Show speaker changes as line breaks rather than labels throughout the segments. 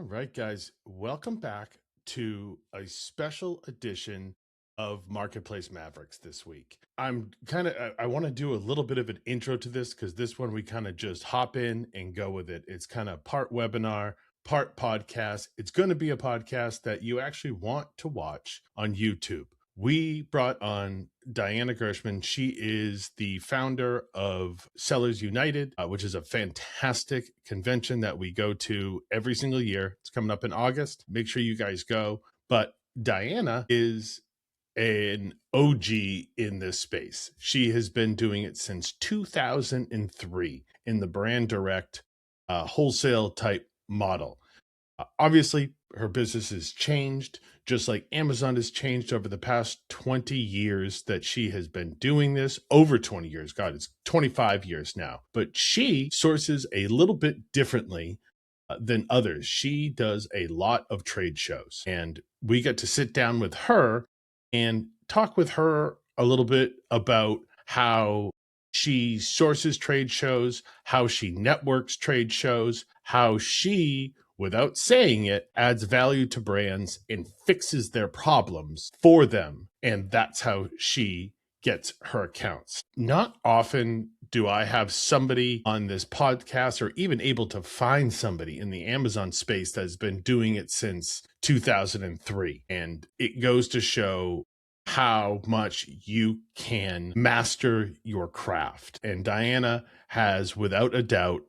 right, guys, welcome back to a special edition of Marketplace Mavericks this week. I want to do a little bit of an intro to this because this one we kind of just hop in and go with it. It's kind of part webinar, part podcast. It's going to be a podcast that you actually want to watch on YouTube. We brought on Diana Gershman. She is the founder of Sellers United, which is a fantastic convention that we go to every single year. It's coming up in August. Make sure you guys go. But Diana is an OG in this space. She has been doing it since 2003 in the brand direct wholesale type model. Obviously, her business has changed, just like Amazon has changed over the past 20 years that she has been doing this. Over 20 years. God, it's 25 years now. But she sources a little bit differently than others. She does a lot of trade shows. And we get to sit down with her and talk with her a little bit about how she sources trade shows, how she networks trade shows, how she, without saying it, adds value to brands and fixes their problems for them. And that's how she gets her accounts. Not often do I have somebody on this podcast or even able to find somebody in the Amazon space that has been doing it since 2003. And it goes to show how much you can master your craft. And Diana has, without a doubt,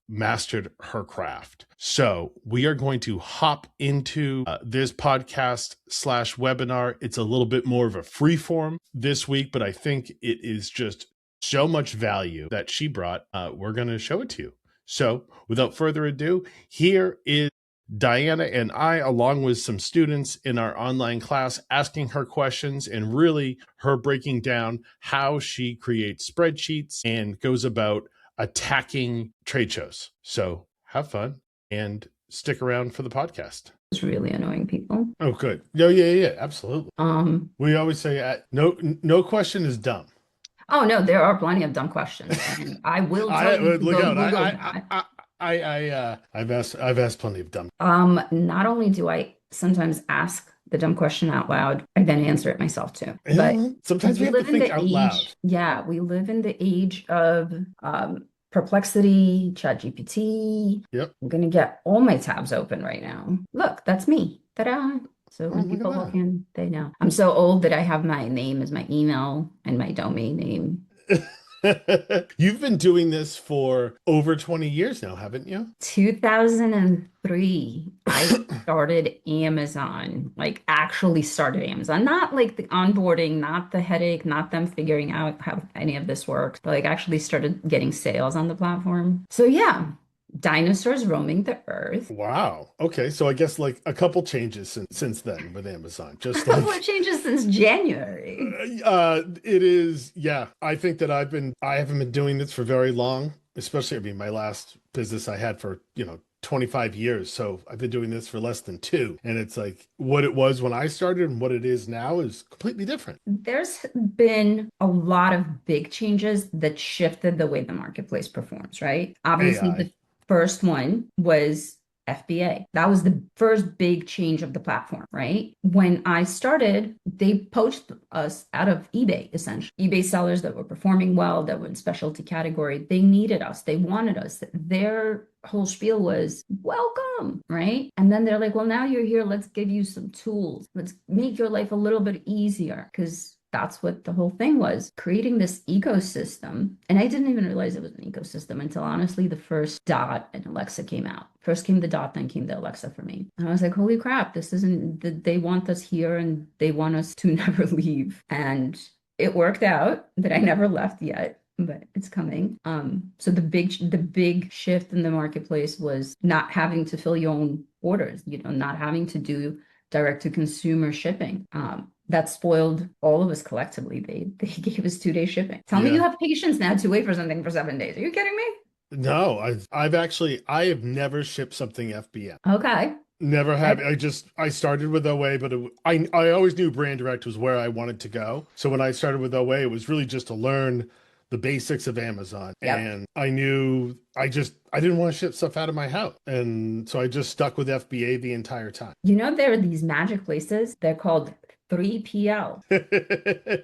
mastered her craft. So we are going to hop into this podcast / webinar. It's a little bit more of a free form this week, but I think it is just so much value that she brought. We're going to show it to you. So without further ado, here is Diana and I, along with some students in our online class, asking her questions and really her breaking down how she creates spreadsheets and goes about attacking trade shows. So have fun and stick around for the podcast.
It's really annoying people.
Oh, good. Yeah, absolutely. We always say no question is dumb.
Oh no, there are plenty of dumb questions. And I will tell you to go Google that.
I've asked plenty of dumb.
Not only do I sometimes ask the dumb question out loud, I then answer it myself too. But
sometimes we have to think out loud.
Yeah, we live in the age of Perplexity, ChatGPT.
Yep.
I'm gonna get all my tabs open right now. Look, that's me. Ta-da! So when people look in, they know. I'm so old that I have my name as my email and my domain name.
You've been doing this for over 20 years now, haven't you?
2003, I started Amazon, like actually started Amazon, not like the onboarding, not the headache, not them figuring out how any of this works, but like actually started getting sales on the platform. So yeah, dinosaurs roaming the earth.
Wow. Okay. So I guess like a couple changes since then with Amazon. Just
a couple of changes since January.
It is, yeah. I think that I haven't been doing this for very long, especially, my last business I had for, 25 years. So I've been doing this for less than 2. And it's like what it was when I started and what it is now is completely different.
There's been a lot of big changes that shifted the way the marketplace performs, right? Obviously, the first one was FBA. That was the first big change of the platform, right? When I started, they poached us out of eBay, essentially. eBay sellers that were performing well, that were in specialty category, they needed us. They wanted us. Their whole spiel was welcome, right? And then they're like, well, now you're here. Let's give you some tools. Let's make your life a little bit easier, because that's what the whole thing was, creating this ecosystem. And I didn't even realize it was an ecosystem until honestly the first Dot and Alexa came out. First came the Dot, then came the Alexa for me. And I was like, holy crap, they want us here and they want us to never leave. And it worked out that I never left yet, but it's coming. So the big shift in the marketplace was not having to fill your own orders, not having to do direct to consumer shipping. That spoiled all of us collectively. They gave us 2-day shipping. Tell me you have patience now to wait for something for 7 days. Are you kidding me?
No, I have never shipped something FBM.
Okay.
Never have. I started with OA, but I always knew brand direct was where I wanted to go. So when I started with OA, it was really just to learn the basics of Amazon.
Yep.
And I knew I didn't want to ship stuff out of my house. And so I just stuck with FBA the entire time.
You know, there are these magic places. They're called 3PL.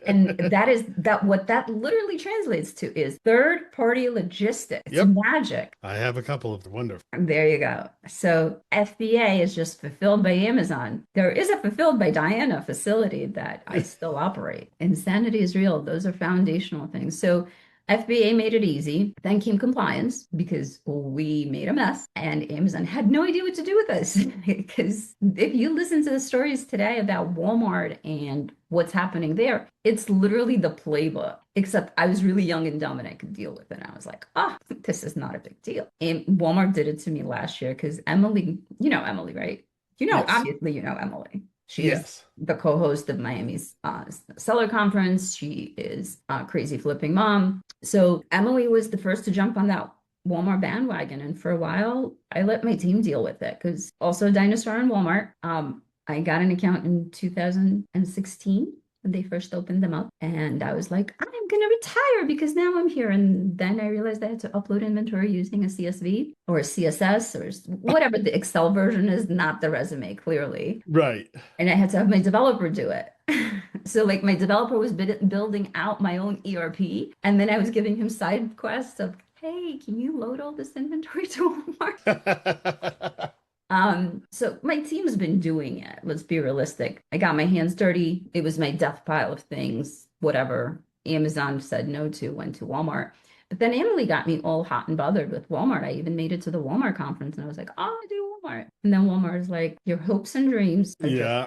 And that what that literally translates to is third party logistics. It's
Yep.
magic.
I have a couple of them. Wonderful.
There you go. So FBA is just fulfilled by Amazon. There is a fulfilled by Diana facility that I still operate. Insanity is real. Those are foundational things. So FBA made it easy. Then came compliance because we made a mess and Amazon had no idea what to do with us. Because if you listen to the stories today about Walmart and what's happening there, it's literally the playbook. Except I was really young and dumb and I could deal with it. And I was like, oh, this is not a big deal. And Walmart did it to me last year because Emily, you know Emily, right?
Yes.
Obviously, you know Emily. She is
Yes.
the co-host of Miami's seller conference. She is a crazy flipping mom. So Emily was the first to jump on that Walmart bandwagon. And for a while, I let my team deal with it because also a dinosaur in Walmart. I got an account in 2016 when they first opened them up. And I was like, I'm going to retire because now I'm here. And then I realized I had to upload inventory using a CSV or a CSS or whatever the Excel version is, not the resume, clearly.
Right.
And I had to have my developer do it. So like my developer was building out my own ERP. And then I was giving him side quests of, hey, can you load all this inventory to Walmart? So my team's been doing it. Let's be realistic. I got my hands dirty. It was my death pile of things, whatever Amazon said no to, went to Walmart. But then Emily got me all hot and bothered with Walmart. I even made it to the Walmart conference and I was like, oh, I do Walmart. And then Walmart is like, your hopes and dreams are
Yeah.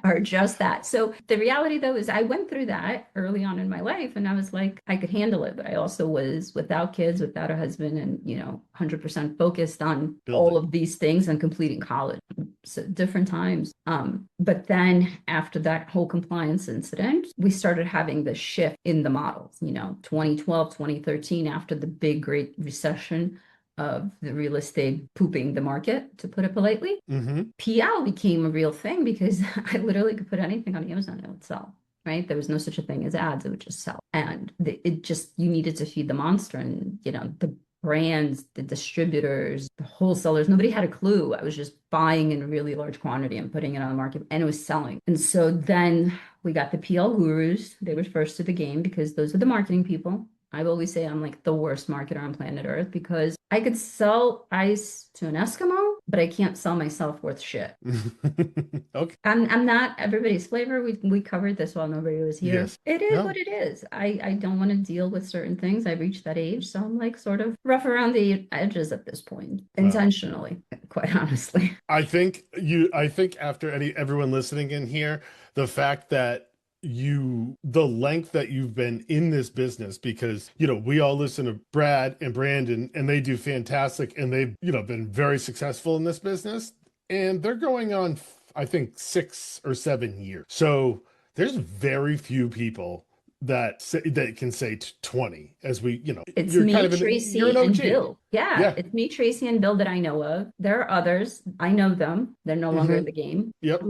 are just that. So the reality though is I went through that early on in my life and I was like, I could handle it, but I also was without kids, without a husband and, 100% focused on all of these things and completing college. So different times. But then after that whole compliance incident, we started having the shift in the models, 2012, 2013, after the big great recession of the real estate pooping the market, to put it politely. PL became a real thing because I literally could put anything on Amazon and it would sell, right? There was no such a thing as ads, it would just sell. And you needed to feed the monster. And, the brands, the distributors, the wholesalers, nobody had a clue. I was just buying in a really large quantity and putting it on the market and it was selling. And so then we got the PL gurus. They were first to the game because those are the marketing people. I always say I'm like the worst marketer on planet Earth because I could sell ice to an Eskimo, but I can't sell myself worth shit.
Okay.
I'm not everybody's flavor. We covered this while nobody was here.
Yes.
It is what it is. I don't want to deal with certain things. I've reached that age, so I'm like sort of rough around the edges at this point, intentionally, quite honestly.
I think after everyone listening in here, the fact that the length that you've been in this business, because we all listen to Brad and Brandon and they do fantastic and they've been very successful in this business and they're going on I think 6 or 7 years. So there's very few people that can say 20 as
it's
you're
me,
kind of
Tracy,
you're an
and
OG.
Bill. Yeah, it's me, Tracy, and Bill that I know of. There are others. I know them. They're no longer in the game.
Yep.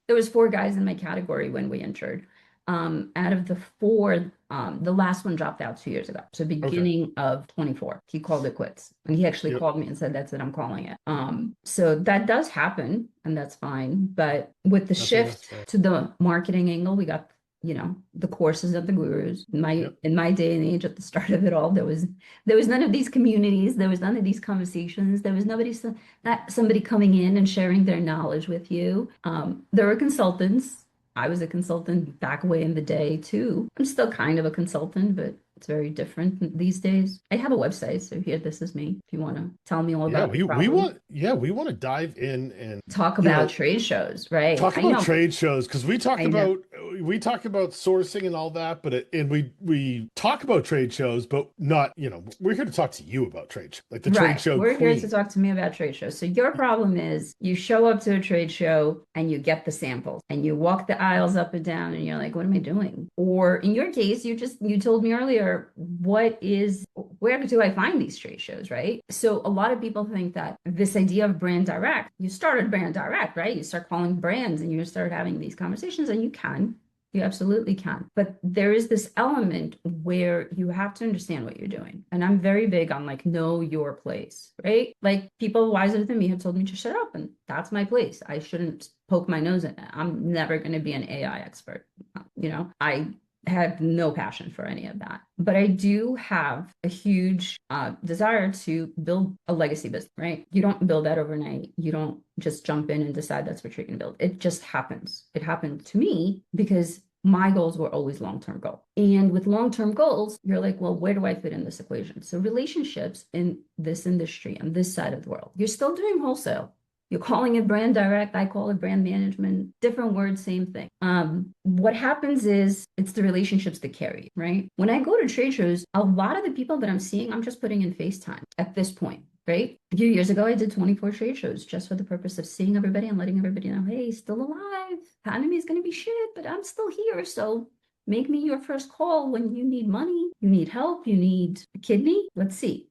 There was 4 guys in my category when we entered. Out of the 4, the last one dropped out 2 years ago. So beginning of 24, he called it quits. And he actually called me and said, that's it, I'm calling it. So that does happen and that's fine. But with the shift to the marketing angle, we got the courses of the gurus. In my day and age, at the start of it all, there was none of these communities, there was none of these conversations, there was somebody coming in and sharing their knowledge with you. There were consultants. I was a consultant back away in the day too. I'm still kind of a consultant, but it's very different these days. I have a website, so here, this is me. If you want to tell me all about
we want to dive in and
talk about trade shows, right?
Talk about trade shows because we talk about sourcing and all that, but we talk about trade shows, but not we're here to talk to you about trade shows, like the trade show.
We're here to talk to me about trade shows. So your problem is you show up to a trade show and you get the samples and you walk the aisles up and down and you're like, what am I doing? Or in your case, you told me earlier, where do I find these trade shows, right? So a lot of people think that this idea of brand direct, you started brand direct, right? You start calling brands and you start having these conversations and you can. You absolutely can. But there is this element where you have to understand what you're doing. And I'm very big on like, know your place, right? Like people wiser than me have told me to shut up, and that's my place. I shouldn't poke my nose in it. I'm never going to be an AI expert. I have no passion for any of that. But I do have a huge desire to build a legacy business, right? You don't build that overnight. You don't just jump in and decide that's what you're going to build. It just happens. It happened to me because my goals were always long-term goals. And with long-term goals, you're like, well, where do I fit in this equation? So relationships in this industry on this side of the world, you're still doing wholesale. You're calling it brand direct. I call it brand management. Different words, same thing. What happens is it's the relationships that carry, right? When I go to trade shows, a lot of the people that I'm seeing, I'm just putting in FaceTime at this point, right? A few years ago, I did 24 trade shows just for the purpose of seeing everybody and letting everybody know, hey, still alive. Economy is going to be shit, but I'm still here. So make me your first call when you need money, you need help, you need a kidney. Let's see.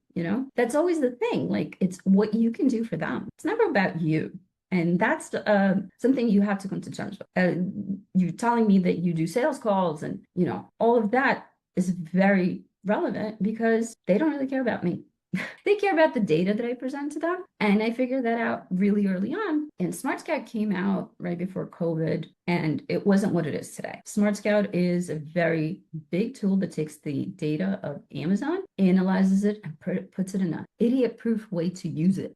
That's always the thing. Like it's what you can do for them. It's never about you. And that's something you have to come to terms with. You telling me that you do sales calls and, all of that is very relevant because they don't really care about me. They care about the data that I present to them. And I figured that out really early on. And Smart Scout came out right before COVID, and it wasn't what it is today. Smart Scout is a very big tool that takes the data of Amazon, analyzes it, and puts it in an idiot-proof way to use it.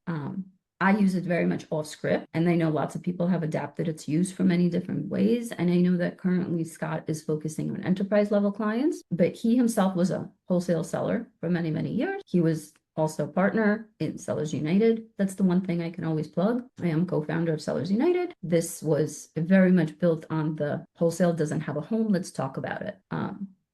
I use it very much off script, and I know lots of people have adapted its use for many different ways. And I know that currently Scott is focusing on enterprise level clients, but he himself was a wholesale seller for many, many years. He was also partner in Sellers United. That's the one thing I can always plug. I am co-founder of Sellers United. This was very much built on the wholesale doesn't have a home. Let's talk about it.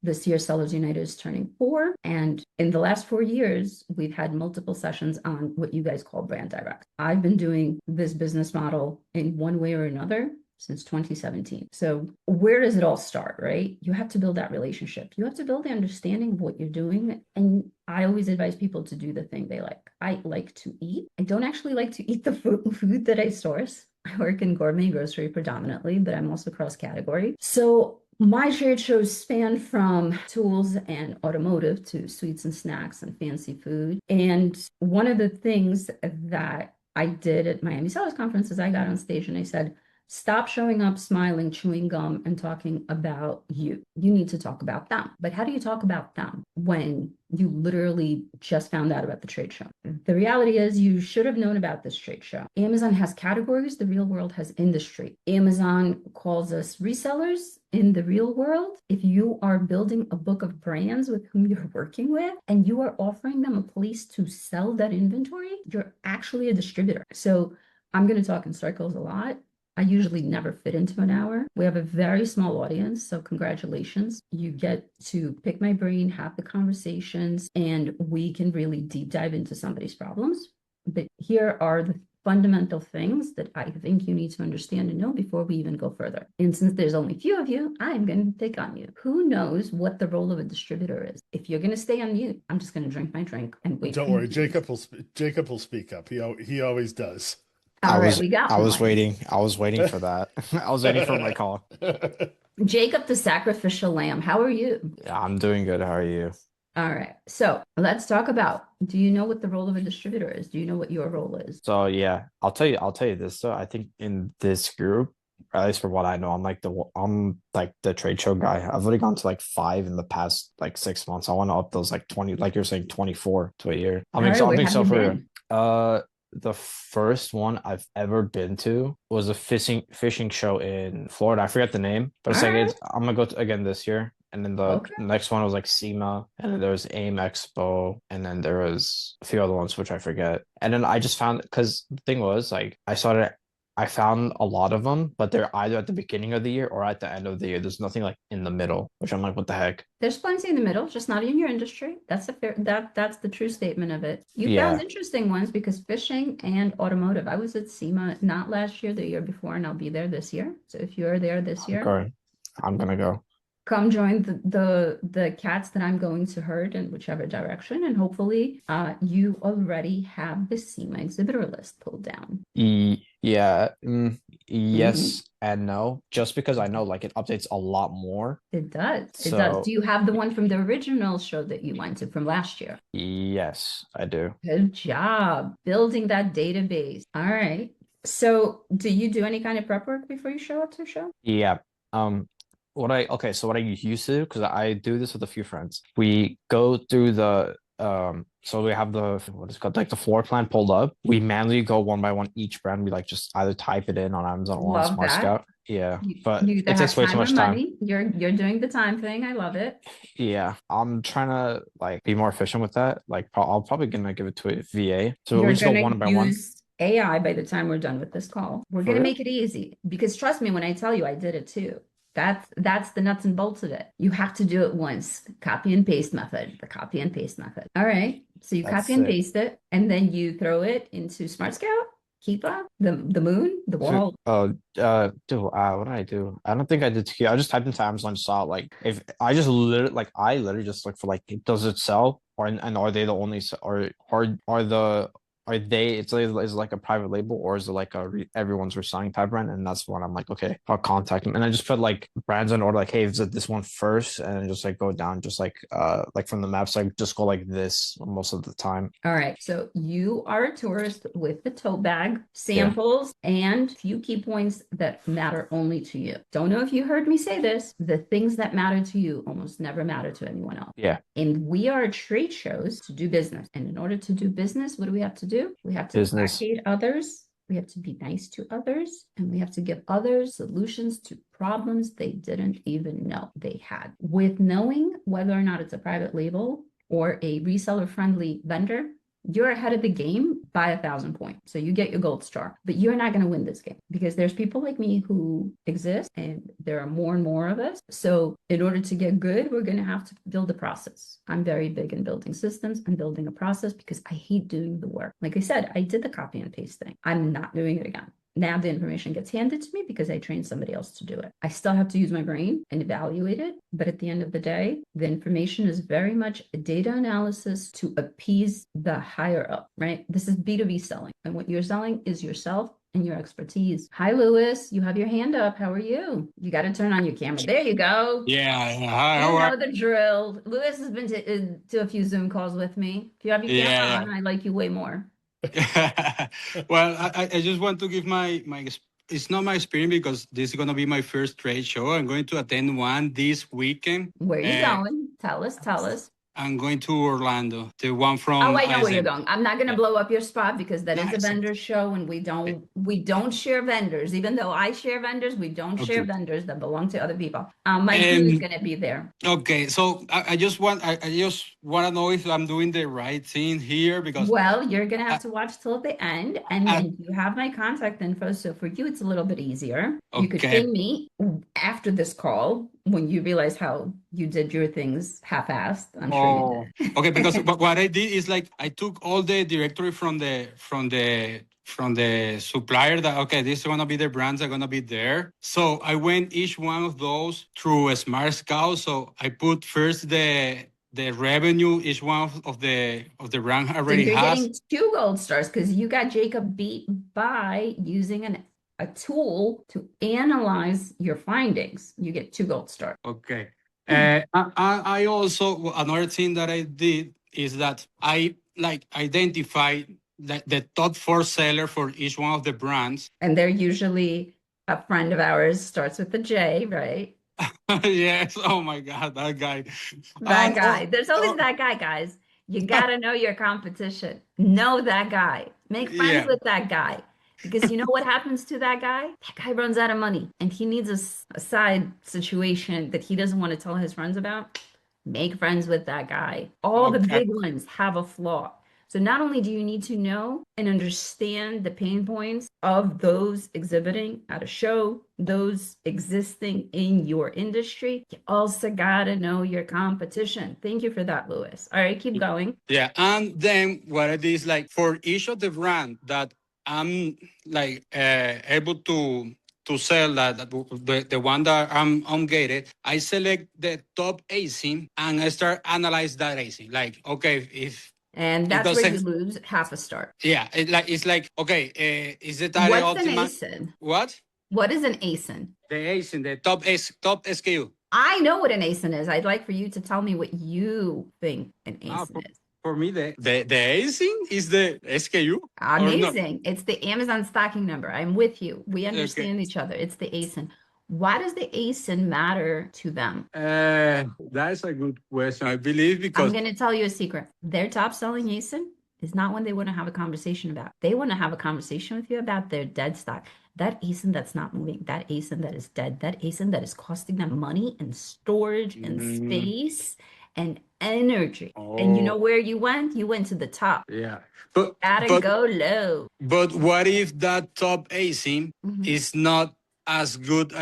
This year, Sellers United is turning 4. And in the last 4 years, we've had multiple sessions on what you guys call brand direct. I've been doing this business model in one way or another since 2017. So where does it all start, right? You have to build that relationship. You have to build the understanding of what you're doing. And I always advise people to do the thing they like. I like to eat. I don't actually like to eat the food that I source. I work in gourmet grocery predominantly, but I'm also cross category. So my trade shows span from tools and automotive to sweets and snacks and fancy food. And one of the things that I did at Miami Sellers Conference is I got on stage and I said, stop showing up, smiling, chewing gum, and talking about you. You need to talk about them. But how do you talk about them when you literally just found out about the trade show? The reality is you should have known about this trade show. Amazon has categories. The real world has industry. Amazon calls us resellers. In the real world, if you are building a book of brands with whom you're working with and you are offering them a place to sell that inventory, you're actually a distributor. So I'm going to talk in circles a lot. I usually never fit into an hour. We have a very small audience, so congratulations. You get to pick my brain, have the conversations, and we can really deep dive into somebody's problems. But here are the fundamental things that I think you need to understand and know before we even go further. And since there's only a few of you, I'm going to pick on you. Who knows what the role of a distributor is? If you're going to stay on mute, I'm just going to drink my drink and wait.
Don't worry, Jacob will speak up. He always does.
All right, we got
I was
one.
waiting. I was waiting for that. I was waiting for my call.
Jacob, the sacrificial lamb. How are you?
I'm doing good. How are you?
All right. So let's talk about, do you know what the role of a distributor is? Do you know what your role is?
So yeah, I'll tell you this. So I think in this group, at least for what I know, I'm like the trade show guy. I've already gone to like 5 in the past like 6 months. I want to up those like 20, like you're saying, 24 to a year.
All right, where have you been?
The first one I've ever been to was a fishing show in Florida. I forget the name, but it's
All
like
right.
I'm gonna go to, again this year. And then the
Okay.
next one was like SEMA, and then there was AIM Expo, and then there was a few other ones which I forget. And then I just found, because the thing was like I found a lot of them, but they're either at the beginning of the year or at the end of the year. There's nothing like in the middle, which I'm like, what the heck?
There's plenty in the middle, just not in your industry. That's that's the true statement of it. You found
Yeah,
interesting ones because fishing and automotive. I was at SEMA not last year, the year before, and I'll be there this year. So if you're there this
I'm
year,
going. I'm gonna go.
come join the cats that I'm going to herd in whichever direction, and hopefully you already have the SEMA exhibitor list pulled down.
Yeah, Yes and no, just because I know like it updates a lot more.
It does. It does.
So
Do you have the one from the original show that you went to from last year?
yes, I do.
Good job building that database. All right. So, do you do any kind of prep work before you show up to a show?
Yeah. Um, so what I used to do, because I do this with a few friends, we go through so we have what is it called, like the floor plan pulled up. We manually go one by one each brand. We like just either type it in on Amazon or on
Love
Smart
that.
Scout. Yeah,
You
but
either
it
have
takes way too
time or
much time.
money. You're doing the time thing. I love it.
Yeah, I'm trying to like be more efficient with that. Like, I'll probably gonna give it to a VA. So we
You're
just go
gonna
one by one.
use AI by the time we're done with this call. We're
For
gonna
real?
make it easy because trust me when I tell you I did it too. That's the nuts and bolts of it. You have to do it once. Copy and paste method, the copy and paste method. All right. So you
That's
copy and
sick.
paste it, and then you throw it into Smart Scout, Keepa, the moon, the
So,
wall.
dude, what did I do? I don't think I did tequila. I just typed into Amazon, saw like if I just literally like I literally just look for like does it sell or and are they the only or the are they is it like a private label or is it like everyone's reselling type brand? And that's when I'm like, okay, I'll contact them. And I just put like brands in order, like, hey, is it this one first? And then just like go down, just like from the maps, like just go like this most of the time.
All right. So you are a tourist with the tote bag,
Yeah,
samples, and few key points that matter only to you. Don't know if you heard me say this. The things that matter to you almost never matter to anyone else.
yeah,
And we are trade shows to do business. And in order to do business, what do we have to do? We have to
business.
placate others. We have to be nice to others, and we have to give others solutions to problems they didn't even know they had. With knowing whether or not it's a private label or a reseller friendly vendor, you're ahead of the game by 1,000 points. So you get your gold star, but you're not going to win this game because there's people like me who exist and there are more and more of us. So in order to get good, we're going to have to build a process. I'm very big in building systems and building a process because I hate doing the work. Like I said, I did the copy and paste thing. I'm not doing it again. Now the information gets handed to me because I trained somebody else to do it. I still have to use my brain and evaluate it. But at the end of the day, the information is very much data analysis to appease the higher up, right? This is B2B selling. And what you're selling is yourself and your expertise. Hi, Lewis. You have your hand up. How are you? You got to turn on your camera. There you go.
Yeah,
You know the drill. Lewis has been to a few Zoom calls with me. If you have your camera on, I like you way more.
Well, I just want to give it's not my experience because this is going to be my first trade show. I'm going to attend one this weekend.
Where are you going? Tell us.
I'm going to Orlando, the one from
I know where you're going. I'm not going to blow up your spot because that is a
Nice.
vendor show and we don't share vendors. Even though I share vendors, we don't share vendors that belong to other people. My crew is going to be there.
Okay, so I just want to know if I'm doing the right thing here because
Well, you're going to have to watch till the end and then you have my contact info. So for you, it's a little bit easier. You could ping me after this call when you realize how you did your things half-assed. I'm sure you did.
Okay, because what I did is like I took all the directory from the supplier that okay, this is gonna be the brands that are gonna be there. So I went each one of those through a Smart Scout. So I put first the revenue each one of the brand already
so you're
has.
Getting 2 gold stars because you got Jacob beat by using a tool to analyze your findings. You get 2 gold stars.
Okay. I also another thing that I did is that I like identify the top 4 seller for each one of the brands.
And they're usually a friend of ours, starts with the J, right?
Yes. Oh my God, that guy.
That guy. There's always that guy, guys. You gotta know your competition. Know that guy. Make friends with that guy. Because you know what happens to that guy? That guy runs out of money and he needs a side situation that he doesn't want to tell his friends about. Make friends with that guy. All the big ones have a flaw. So not only do you need to know and understand the pain points of those exhibiting at a show, those existing in your industry, you also gotta know your competition. Thank you for that, Lewis. All right, keep going.
Yeah, and then what it is like for each of the brand that I'm like able to sell that the one that I'm gated, I select the top ASIN and I start analyze that ASIN. Like, okay, if
and that's where you lose half a star.
Yeah, it's like okay, is the target
What's an
optimal?
ASIN?
What?
What is an ASIN?
The ASIN, the top SKU.
I know what an ASIN is. I'd like for you to tell me what you think an ASIN is.
For me, the ASIN is the SKU.
Amazing. It's the Amazon stocking number. I'm with you. We understand each other. It's the ASIN. Why does the ASIN matter to them?
That's a good question. I believe because
I'm going to tell you a secret. Their top selling ASIN is not one they want to have a conversation about. They want to have a conversation with you about their dead stock. That ASIN that's not moving, that ASIN that is dead, that ASIN that is costing them money and storage and space and energy. And you know where you went? You went to the top.
Yeah. But
go low.
But what if that top ASIN is not as good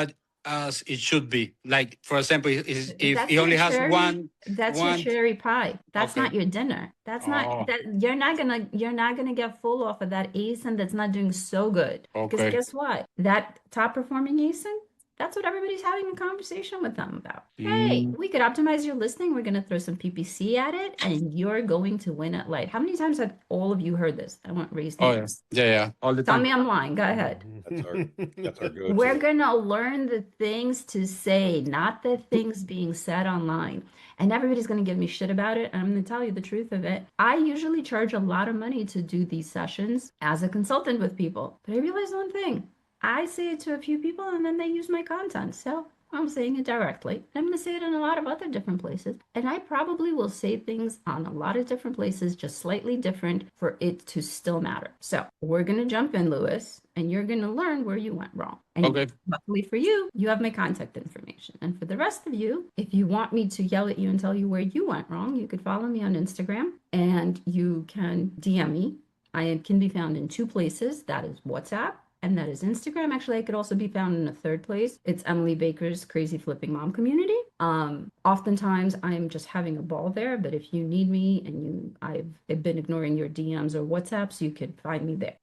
as it should be? Like, for example, if it only has one.
That's your cherry pie. That's not your dinner. That's not that you're not gonna get full off of that ASIN that's not doing so good. Because guess what? That top performing ASIN, that's what everybody's having a conversation with them about. Hey, we could optimize your listing. We're going to throw some PPC at it, and you're going to win at life. How many times have all of you heard this? I want raised hands.
Yeah. All the time.
Tell me I'm lying. Go ahead.
That's our go-to.
We're going to learn the things to say, not the things being said online. And everybody's going to give me shit about it. And I'm going to tell you the truth of it. I usually charge a lot of money to do these sessions as a consultant with people. But I realized one thing. I say it to a few people and then they use my content. So I'm saying it directly. I'm going to say it in a lot of other different places. And I probably will say things on a lot of different places, just slightly different for it to still matter. So we're going to jump in, Louis, and you're going to learn where you went wrong. And luckily for you, you have my contact information. And for the rest of you, if you want me to yell at you and tell you where you went wrong, you could follow me on Instagram and you can DM me. I can be found in two places. That is WhatsApp. And that is Instagram. Actually, I could also be found in a third place. It's Emily Baker's Crazy Flipping Mom Community. Oftentimes I'm just having a ball there, but if you need me and I've been ignoring your DMs or WhatsApps, you could find me there.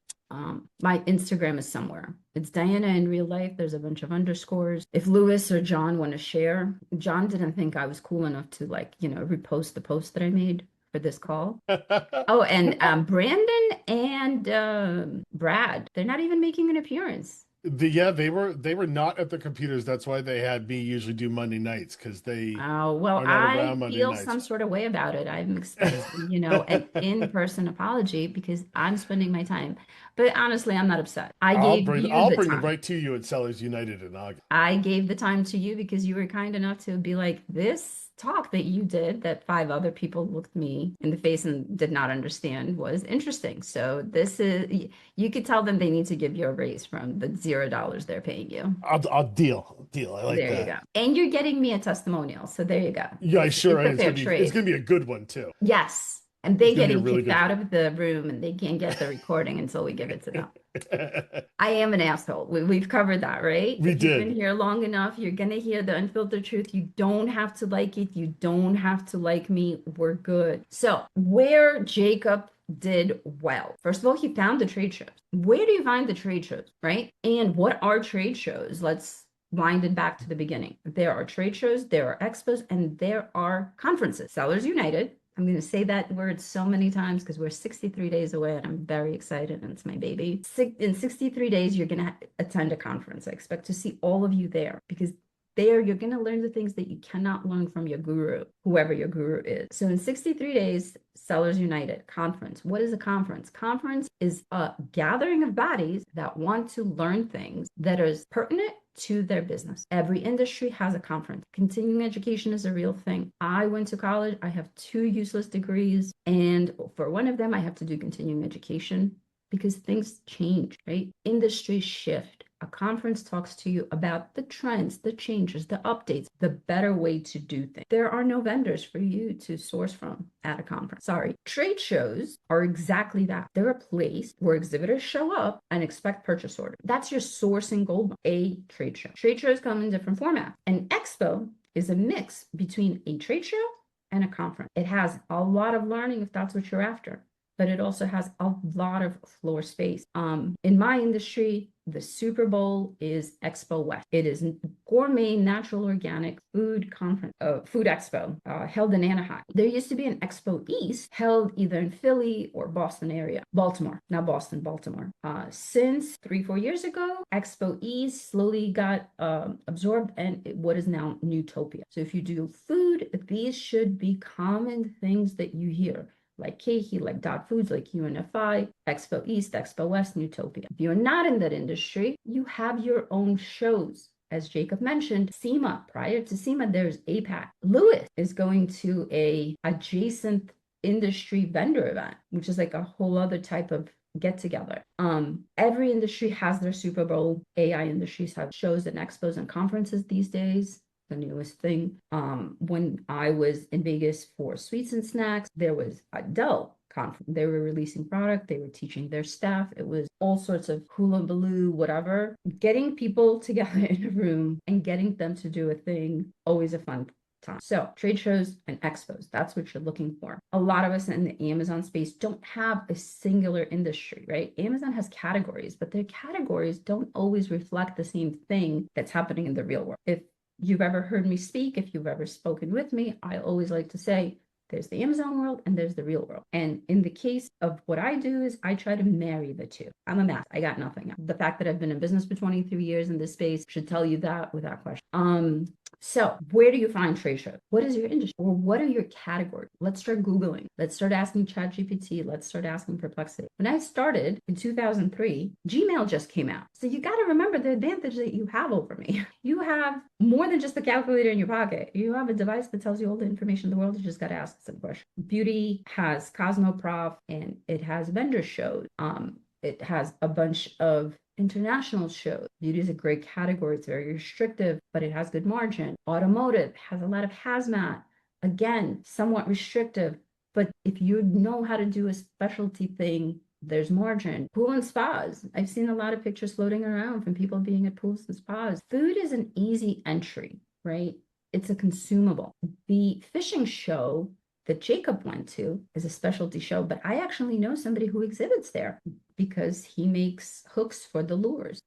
My Instagram is somewhere. It's Diana in real life. There's a bunch of underscores. If Louis or John want to share, John didn't think I was cool enough to repost the post that I made for this call. Oh, and Brandon and Brad, they're not even making an appearance.
They were not at the computers. That's why they had me usually do Monday nights because they.
Oh well, I feel some sort of way about it. I'm expecting, an in-person apology because I'm spending my time. But honestly, I'm not upset. I'll bring
it right to you at Sellers United in August.
I gave the time to you because you were kind enough to be like, this talk that you did that 5 other people looked me in the face and did not understand was interesting. So this is, you could tell them they need to give you a raise from the $0 they're paying you.
I'll deal. I like that.
There you go. And you're getting me a testimonial. So there you go.
Yeah, sure. It's going to be a good one too.
Yes. And they getting kicked out of the room and they can't get the recording until we give it to them. I am an asshole. We've covered that, right?
If you've
been here long enough, you're going to hear the unfiltered truth. You don't have to like it. You don't have to like me. We're good. So where Jacob did well. First of all, he found the trade shows. Where do you find the trade shows, right? And what are trade shows? Let's wind it back to the beginning. There are trade shows, there are expos, and there are conferences. Sellers United. I'm going to say that word so many times because we're 63 days away and I'm very excited and it's my baby. In 63 days, you're going to attend a conference. I expect to see all of you there because there you're going to learn the things that you cannot learn from your guru, whoever your guru is. So in 63 days, Sellers United conference. What is a conference? Conference is a gathering of bodies that want to learn things that is pertinent to their business. Every industry has a conference. Continuing education is a real thing. I went to college. I have 2 useless degrees. And for one of them, I have to do continuing education because things change, right? Industries shift. A conference talks to you about the trends, the changes, the updates, the better way to do things. There are no vendors for you to source from at a conference. Sorry. Trade shows are exactly that. They're a place where exhibitors show up and expect purchase orders. That's your sourcing gold, a trade show. Trade shows come in different formats. An expo is a mix between a trade show and a conference. It has a lot of learning if that's what you're after, but it also has a lot of floor space. In my industry, The Super Bowl is Expo West. It is gourmet, natural, organic food conference, food expo held in Anaheim. There used to be an Expo East held either in Philly or Boston area, Baltimore, not Boston, Baltimore. Since 3-4 years ago, Expo East slowly got absorbed and what is now Newtopia. So if you do food, these should be common things that you hear, like Keiki, like Dot Foods, like UNFI, Expo East, Expo West, Newtopia. If you're not in that industry, you have your own shows. As Jacob mentioned, SEMA, prior to SEMA, there's APAC. Lewis is going to a adjacent industry vendor event, which is like a whole other type of get together. Every industry has their Super Bowl. AI industries have shows and expos and conferences these days. The newest thing. When I was in Vegas for Sweets and Snacks, there was a Dell conference. They were releasing product. They were teaching their staff. It was all sorts of hula baloo, whatever. Getting people together in a room and getting them to do a thing, always a fun time. So trade shows and expos, that's what you're looking for. A lot of us in the Amazon space don't have a singular industry, right? Amazon has categories, but their categories don't always reflect the same thing that's happening in the real world. If you've ever heard me speak, if you've ever spoken with me, I always like to say, there's the Amazon world and there's the real world. And in the case of what I do is I try to marry the two. I'm a mess. I got nothing. The fact that I've been in business for 23 years in this space should tell you that without question. So where do you find trade shows? What is your industry? Or what are your categories? Let's start Googling. Let's start asking ChatGPT. Let's start asking Perplexity. When I started in 2003, Gmail just came out. So you got to remember the advantage that you have over me. You have more than just the calculator in your pocket. You have a device that tells you all the information in the world. You just got to ask some questions. Beauty has Cosmoprof and it has vendor shows. It has a bunch of international shows. Beauty is a great category. It's very restrictive, but it has good margin. Automotive has a lot of hazmat. Again, somewhat restrictive, but if you know how to do a specialty thing, there's margin. Pool and spas. I've seen a lot of pictures floating around from people being at pools and spas. Food is an easy entry, right? It's a consumable. The fishing show that Jacob went to is a specialty show, but I actually know somebody who exhibits there because he makes hooks for the lures.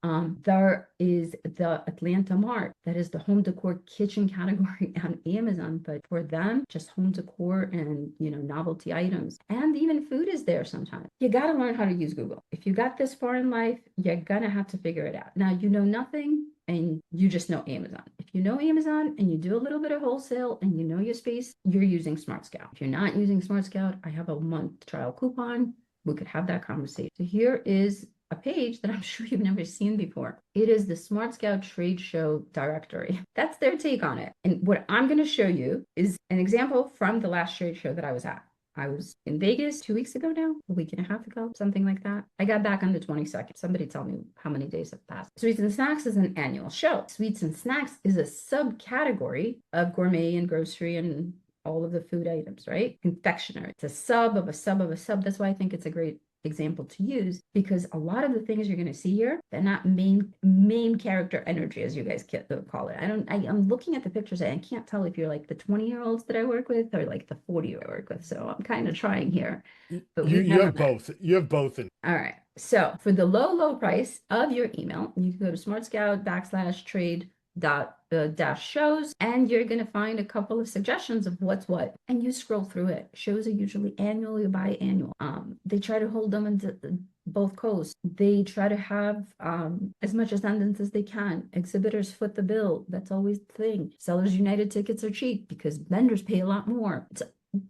There is the Atlanta Mart, that is the home decor kitchen category on Amazon, but for them, just home decor and novelty items. And even food is there sometimes. You got to learn how to use Google. If you got this far in life, you're gonna have to figure it out. Now, you know nothing and you just know Amazon. If you know Amazon and you do a little bit of wholesale and you know your space, you're using Smart Scout. If you're not using Smart Scout, I have a month trial coupon. We could have that conversation. So here is a page that I'm sure you've never seen before. It is the Smart Scout Trade Show Directory. That's their take on it. And what I'm going to show you is an example from the last trade show that I was at. I was in Vegas 2 weeks ago now, a week and a half ago, something like that. I got back on the 22nd. Somebody tell me how many days have passed. Sweets and Snacks is an annual show. Sweets and Snacks is a subcategory of gourmet and grocery and all of the food items, right? Confectionery. It's a sub of a sub of a sub. That's why I think it's a great example to use, because a lot of the things you're going to see here, they're not main character energy, as you guys call it. I'm looking at the pictures and I can't tell if you're like the 20-year-olds that I work with or like the 40 I work with. So I'm kind of trying here. But
you have both. You have both.
All right. So for the low price of your email, you can go to Smart Scout /trade dash shows, and you're going to find a couple of suggestions of what's what, and you scroll through it. Shows are usually annually or biannual. They try to hold them into both coasts. They try to have as much attendance as they can. Exhibitors foot the bill. That's always the thing. Sellers United tickets are cheap because vendors pay a lot more.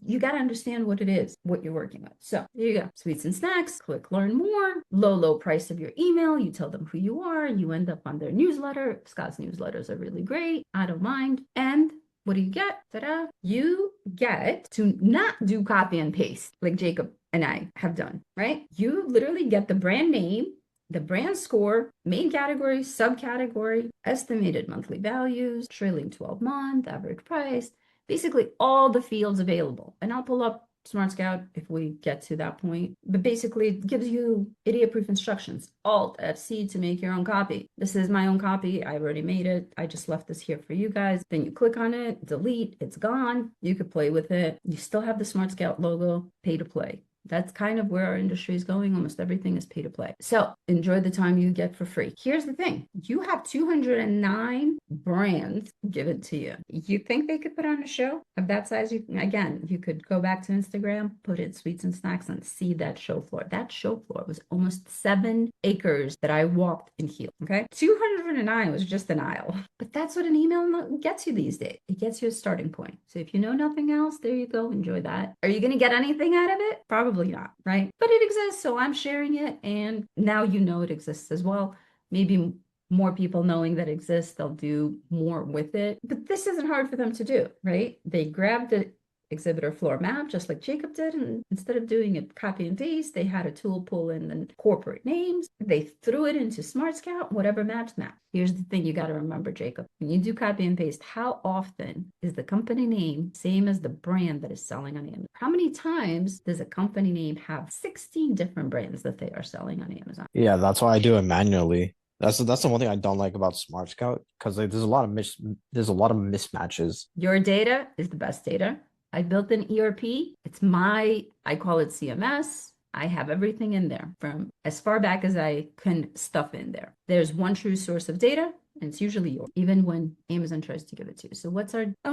You got to understand what it is, what you're working with. So there you go. Sweets and Snacks, click learn more, low price of your email. You tell them who you are. You end up on their newsletter. Scott's newsletters are really great. I don't mind. And what do you get? Ta-da. You get to not do copy and paste like Jacob and I have done, right? You literally get the brand name, the brand score, main category, subcategory, estimated monthly values, trailing 12-month, average price, basically all the fields available. And I'll pull up Smart Scout if we get to that point. But basically it gives you idiot-proof instructions. Alt FC to make your own copy. This is my own copy. I already made it. I just left this here for you guys. Then you click on it, delete, it's gone. You could play with it. You still have the Smart Scout logo, pay to play. That's kind of where our industry is going. Almost everything is pay to play. So enjoy the time you get for free. Here's the thing. You have 209 brands given to you. You think they could put on a show of that size? You could go back to Instagram, put in sweets and snacks and see that show floor. That show floor was almost 7 acres that I walked in heels. Okay. 209 was just an aisle. But that's what an email gets you these days. It gets you a starting point. So if you know nothing else, there you go. Enjoy that. Are you going to get anything out of it? Probably not, right? But it exists, so I'm sharing it, and now you know it exists as well. Maybe more people knowing that it exists, they'll do more with it. But this isn't hard for them to do, right? They grabbed the exhibitor floor map, just like Jacob did. And instead of doing it copy and paste, they had a tool pull in the corporate names. They threw it into Smart Scout, whatever matched map. Here's the thing you got to remember, Jacob. When you do copy and paste, how often is the company name same as the brand that is selling on Amazon? How many times does a company name have 16 different brands that they are selling on Amazon?
Yeah, that's why I do it manually. That's the one thing I don't like about Smart Scout, because like, there's a lot of mismatches.
Your data is the best data. I built an ERP. I call it CMS. I have everything in there from as far back as I can stuff in there. There's one true source of data, and it's usually yours, even when Amazon tries to give it to you. So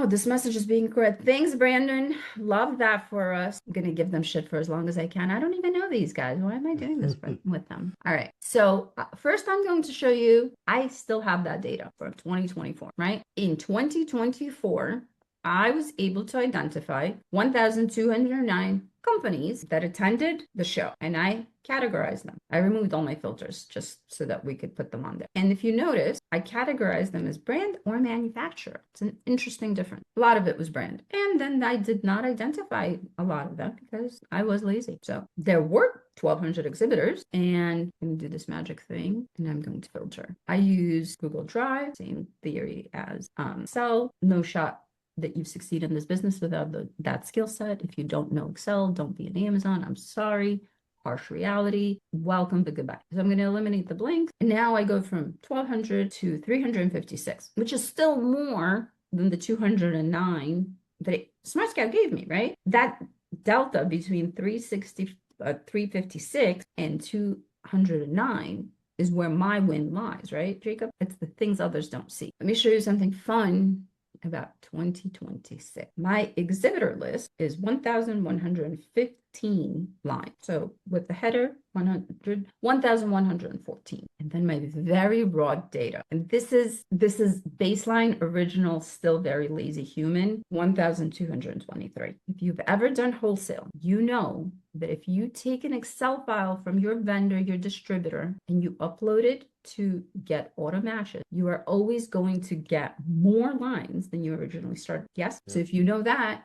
this message is being correct. Thanks, Brandon. Love that for us. I'm going to give them shit for as long as I can. I don't even know these guys. Why am I doing this with them? All right. So first I'm going to show you, I still have that data from 2024, right? In 2024, I was able to identify 1,209 companies that attended the show, and I categorized them. I removed all my filters just so that we could put them on there. And if you notice, I categorized them as brand or manufacturer. It's an interesting difference. A lot of it was brand. And then I did not identify a lot of them because I was lazy. So there were 1,200 exhibitors, and I'm going to do this magic thing, and I'm going to filter. I use Google Drive, same theory as Excel. No shot that you've succeeded in this business without that skill set. If you don't know Excel, don't be an Amazon. I'm sorry. Harsh reality. Welcome, but goodbye. So I'm going to eliminate the blanks. And now I go from 1,200 to 356, which is still more than the 209 that Smart Scout gave me, right? That delta between 356 and 209 is where my win lies, right, Jacob? It's the things others don't see. Let me show you something fun about 2026. My exhibitor list is 1,115 lines. So with the header, 1,114. And then my very raw data. And this is baseline, original, still very lazy human, 1,223. If you've ever done wholesale, you know that if you take an Excel file from your vendor, your distributor, and you upload it to get auto matches, you are always going to get more lines than you originally started. Yes? Yeah. So if you know that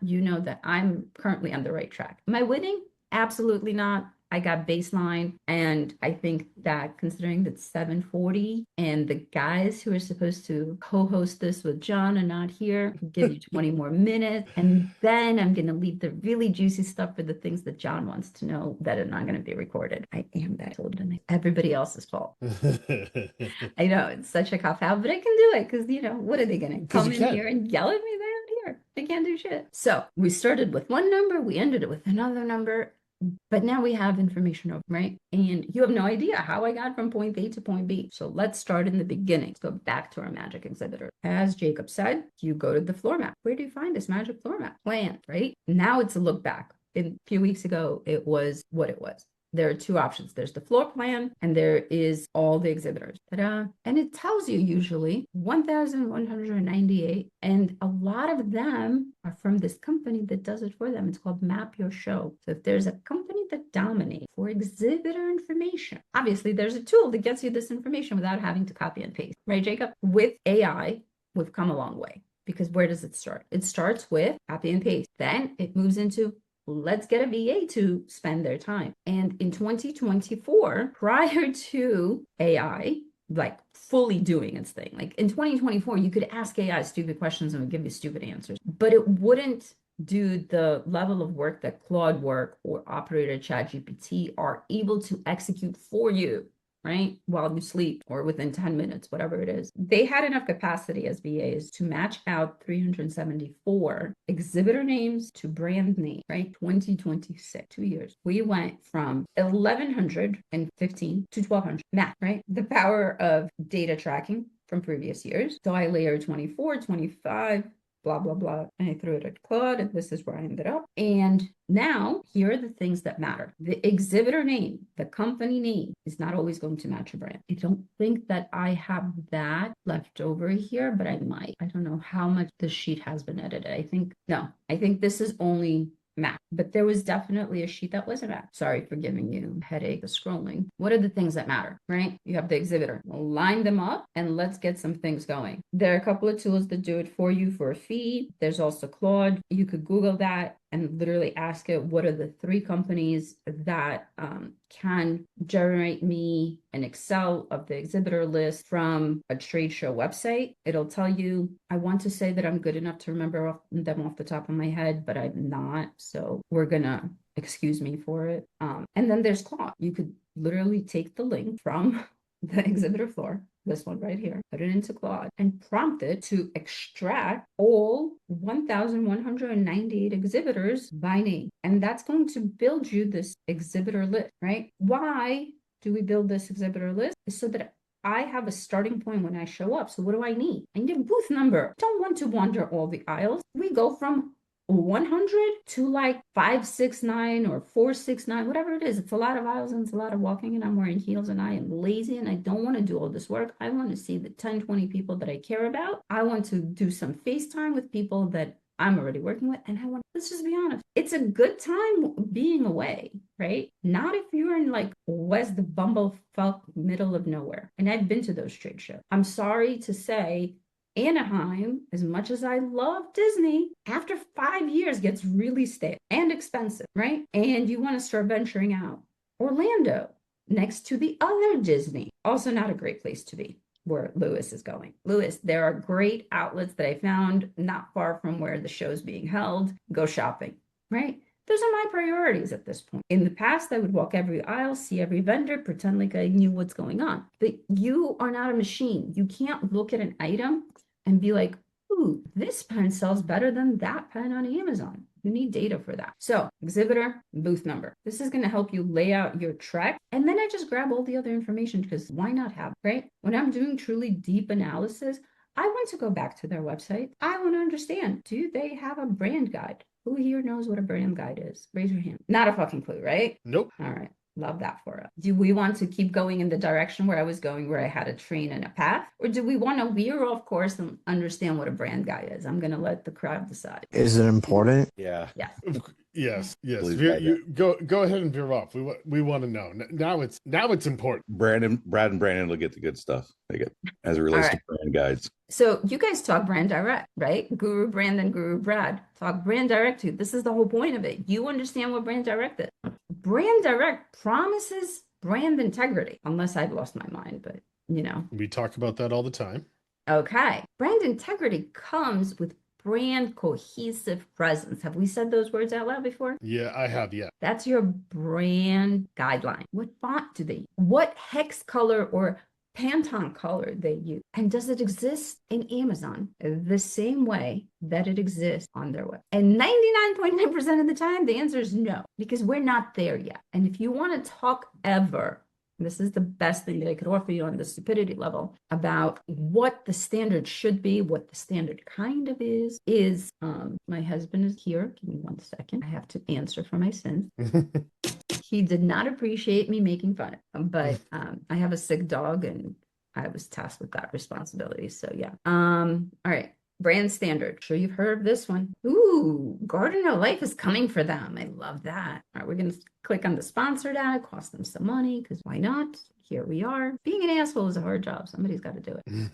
I'm currently on the right track. Am I winning? Absolutely not. I got baseline, and I think that considering that 7:40 and the guys who are supposed to co-host this with John are not here, I'll give you 20 more minutes, and then I'm going to leave the really juicy stuff for the things that John wants to know that are not going to be recorded. I am that old, and everybody else's fault. I know it's such a cop-out, but I can do it because, what are they going to come in here and yell at me? They're not here. They can't do shit. So we started with one number, we ended it with another number. But now we have information over, right? And you have no idea how I got from point A to point B. So let's start in the beginning. Let's go back to our magic exhibitor. As Jacob said, you go to the floor map. Where do you find this magic floor map? Plan, right? Now it's a look back. A few weeks ago, it was what it was. There are two options. There's the floor plan, and there is all the exhibitors. Ta-da. And it tells you usually 1,198, and a lot of them are from this company that does it for them. It's called Map Your Show. So if there's a company that dominates for exhibitor information, obviously there's a tool that gets you this information without having to copy and paste, right, Jacob? With AI, we've come a long way, because where does it start? It starts with copy and paste. Then it moves into let's get a VA to spend their time. And in 2024, prior to AI, like fully doing its thing, like in 2024, you could ask AI stupid questions and it would give you stupid answers, but it wouldn't do the level of work that Claude Work or Operator ChatGPT are able to execute for you right? While you sleep or within 10 minutes, whatever it is. They had enough capacity as VAs to match out 374 exhibitor names to brand names, right? 2026, 2 years. We went from 1,115 to 1,200. Math, right? The power of data tracking from previous years. So I layered 24, 25, blah, blah, blah. And I threw it at Claude, and this is where I ended up. And now here are the things that matter. The exhibitor name, the company name is not always going to match a brand. I don't think that I have that left over here, but I might. I don't know how much the sheet has been edited. I think this is only map, but there was definitely a sheet that wasn't map. Sorry for giving you a headache of scrolling. What are the things that matter, right? You have the exhibitor. We'll line them up and let's get some things going. There are a couple of tools that do it for you for a fee. There's also Claude. You could Google that and literally ask it, what are the 3 companies that can generate me an Excel of the exhibitor list from a trade show website? It'll tell you. I want to say that I'm good enough to remember them off the top of my head, but I'm not. So we're gonna excuse me for it. And then there's Claude. You could literally take the link from the exhibitor floor, this one right here, put it into Claude and prompt it to extract all 1,198 exhibitors by name. And that's going to build you this exhibitor list, right? Why do we build this exhibitor list? Is so that I have a starting point when I show up. So what do I need? I need a booth number. Don't want to wander all the aisles. We go from 100 to like 569 or 469, whatever it is. It's a lot of aisles and it's a lot of walking, and I'm wearing heels and I am lazy and I don't want to do all this work. I want to see the 10, 20 people that I care about. I want to do some FaceTime with people that I'm already working with. And let's just be honest, it's a good time being away, right? Not if you're in like West the bumblefuck middle of nowhere. And I've been to those trade shows. I'm sorry to say, Anaheim, as much as I love Disney, after 5 years gets really stale and expensive, right? And you want to start venturing out. Orlando, next to the other Disney, also not a great place to be, where Lewis is going. Lewis, there are great outlets that I found not far from where the show's being held. Go shopping, right? Those are my priorities at this point. In the past, I would walk every aisle, see every vendor, pretend like I knew what's going on. But you are not a machine. You can't look at an item and be like, ooh, this pen sells better than that pen on Amazon. You need data for that. So exhibitor, booth number. This is going to help you lay out your trek. And then I just grab all the other information because why not have, right? When I'm doing truly deep analysis, I want to go back to their website. I want to understand, do they have a brand guide? Who here knows what a brand guide is? Raise your hand. Not a fucking clue, right?
Nope.
All right. Love that for us. Do we want to keep going in the direction where I was going, where I had a train and a path? Or do we want to veer off course and understand what a brand guide is? I'm going to let the crowd decide.
Is it important?
Yeah.
Yes.
Please,
You go ahead and veer off. We want to know. Now it's important.
Brad and Brandon will get the good stuff. They get as it relates to brand guides.
So you guys talk brand direct, right? Guru Brand and Guru Brad talk brand direct too. This is the whole point of it. You understand what brand direct is. Brand direct promises brand integrity, unless I've lost my mind, but you know.
We talk about that all the time.
Okay. Brand integrity comes with brand cohesive presence. Have we said those words out loud before?
Yeah, I have. Yeah.
That's your brand guideline. What font do they use? What hex color or Pantone color they use? And does it exist in Amazon the same way that it exists on their web? And 99.9% of the time, the answer is no, because we're not there yet. And if you want to talk ever, this is the best thing that I could offer you on the stupidity level about what the standard should be, what the standard kind of is my husband is here. Give me 1 second. I have to answer for my sins. He did not appreciate me making fun of him, but I have a sick dog and I was tasked with that responsibility. So yeah. All right. Brand standard. Sure you've heard of this one. Ooh, Garden of Life is coming for them. I love that. All right, we're going to click on the sponsored ad. Cost them some money because why not? Here we are. Being an asshole is a hard job. Somebody's got to do it.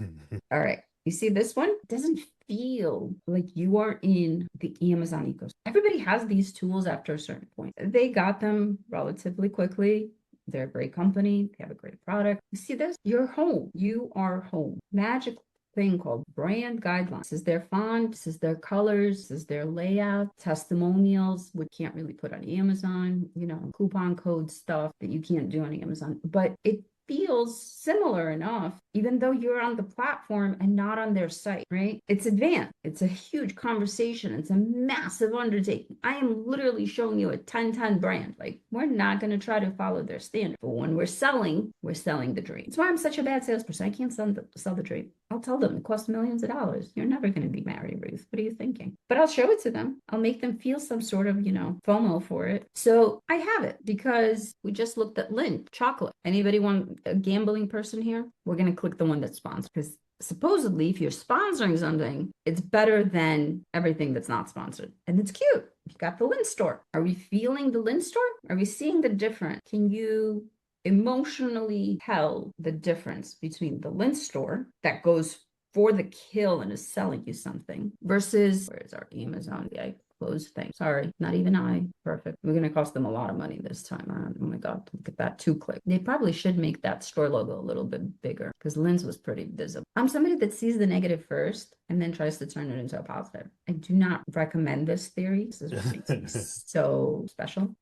All right. You see this one? It doesn't feel like you are in the Amazon ecosystem. Everybody has these tools after a certain point. They got them relatively quickly. They're a great company. They have a great product. You see this? You're home. You are home. Magic thing called brand guidelines. This is their font, this is their colors, this is their layout, testimonials, which can't really put on Amazon, you know, coupon code stuff that you can't do on Amazon, but it feels similar enough, even though you're on the platform and not on their site, right? It's advanced. It's a huge conversation. It's a massive undertaking. I am literally showing you a 10-10 brand. Like, we're not going to try to follow their standard. But when we're selling the dream. That's why I'm such a bad salesperson. I can't sell the dream. I'll tell them it costs millions of dollars. You're never going to be married, Ruth. What are you thinking? But I'll show it to them. I'll make them feel some sort of, FOMO for it. So I have it because we just looked at Lindt chocolate. Anybody want a gambling person here? We're going to click the one that's sponsored because supposedly if you're sponsoring something, it's better than everything that's not sponsored. And it's cute. You got the Lindt store. Are we feeling the Lindt store? Are we seeing the difference? Can you emotionally tell the difference between the Lindt store that goes for the kill and is selling you something versus, where's our Amazon? I closed thing. Sorry, not even I. Perfect. We're going to cost them a lot of money this time. Oh my God, look at that 2-click. They probably should make that store logo a little bit bigger because Lynn's was pretty visible. I'm somebody that sees the negative first and then tries to turn it into a positive. I do not recommend this theory. This is what makes me so special.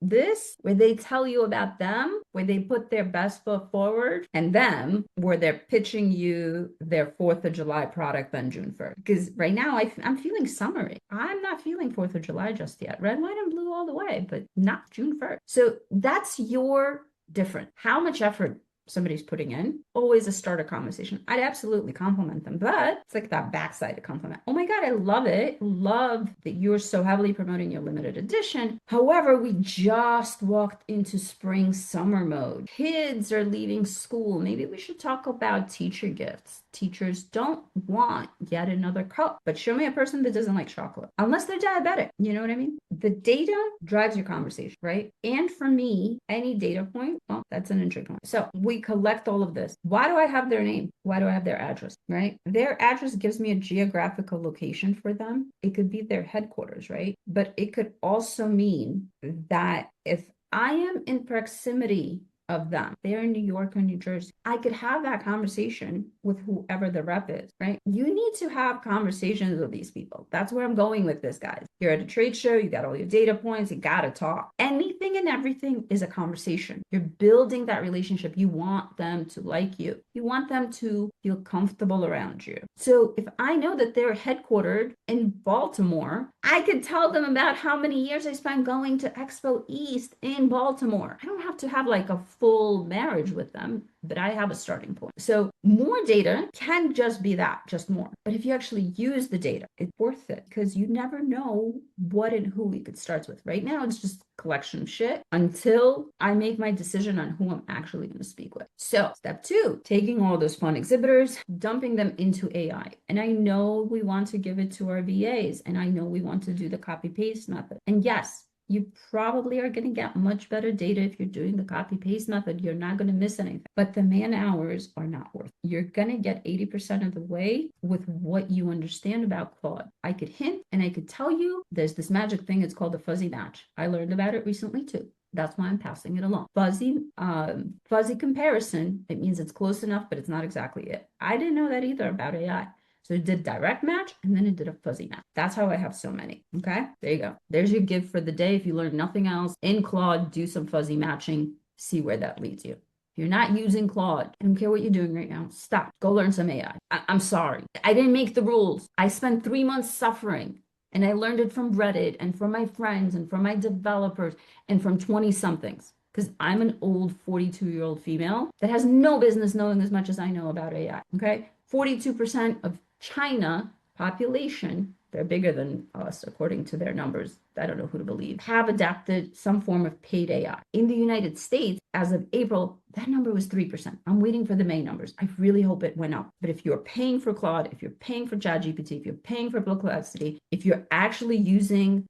This, where they tell you about them, where they put their best foot forward, and them, where they're pitching you their 4th of July product on June 1st. Because right now, I'm feeling summery. I'm not feeling 4th of July just yet. Red, white, and blue all the way, but not June 1st. So that's your difference. How much effort somebody's putting in, always a starter conversation. I'd absolutely compliment them, but it's like that backside to compliment. Oh my God, I love it. Love that you're so heavily promoting your limited edition. However, we just walked into spring summer mode. Kids are leaving school. Maybe we should talk about teacher gifts. Teachers don't want yet another cup, but show me a person that doesn't like chocolate, unless they're diabetic. You know what I mean? The data drives your conversation, right? And for me, any data point, well, that's an entry point. So we collect all of this. Why do I have their name? Why do I have their address, right? Their address gives me a geographical location for them. It could be their headquarters, right? But it could also mean that if I am in proximity of them, they're in New York or New Jersey, I could have that conversation with whoever the rep is, right? You need to have conversations with these people. That's where I'm going with this, guys. You're at a trade show, you got all your data points, you got to talk. Anything and everything is a conversation. You're building that relationship. You want them to like you. You want them to feel comfortable around you. So if I know that they're headquartered in Baltimore, I could tell them about how many years I spent going to Expo East in Baltimore. I don't have to have like a full marriage with them, but I have a starting point. So more data can just be that, just more. But if you actually use the data, it's worth it because you never know what and who it starts with. Right now, it's just a collection of shit until I make my decision on who I'm actually going to speak with. So step 2, taking all those fun exhibitors, dumping them into AI. And I know we want to give it to our VAs, and I know we want to do the copy paste method. And yes, you probably are going to get much better data if you're doing the copy paste method. You're not going to miss anything, but the man hours are not worth it. You're going to get 80% of the way with what you understand about Claude. I could hint and I could tell you there's this magic thing. It's called a fuzzy match. I learned about it recently too. That's why I'm passing it along. Fuzzy comparison. It means it's close enough, but it's not exactly it. I didn't know that either about AI. So it did direct match and then it did a fuzzy match. That's how I have so many. Okay, there you go. There's your gift for the day. If you learn nothing else in Claude, do some fuzzy matching, see where that leads you. If you're not using Claude, I don't care what you're doing right now, stop. Go learn some AI. I'm sorry. I didn't make the rules. I spent 3 months suffering and I learned it from Reddit and from my friends and from my developers and from 20 somethings. Because I'm an old 42-year-old female that has no business knowing as much as I know about AI. Okay, 42% of China population, they're bigger than us according to their numbers, I don't know who to believe, have adapted some form of paid AI. In the United States, as of April, that number was 3%. I'm waiting for the May numbers. I really hope it went up. But if you're paying for Claude, if you're paying for ChatGPT, if you're paying for Perplexity, if you're actually using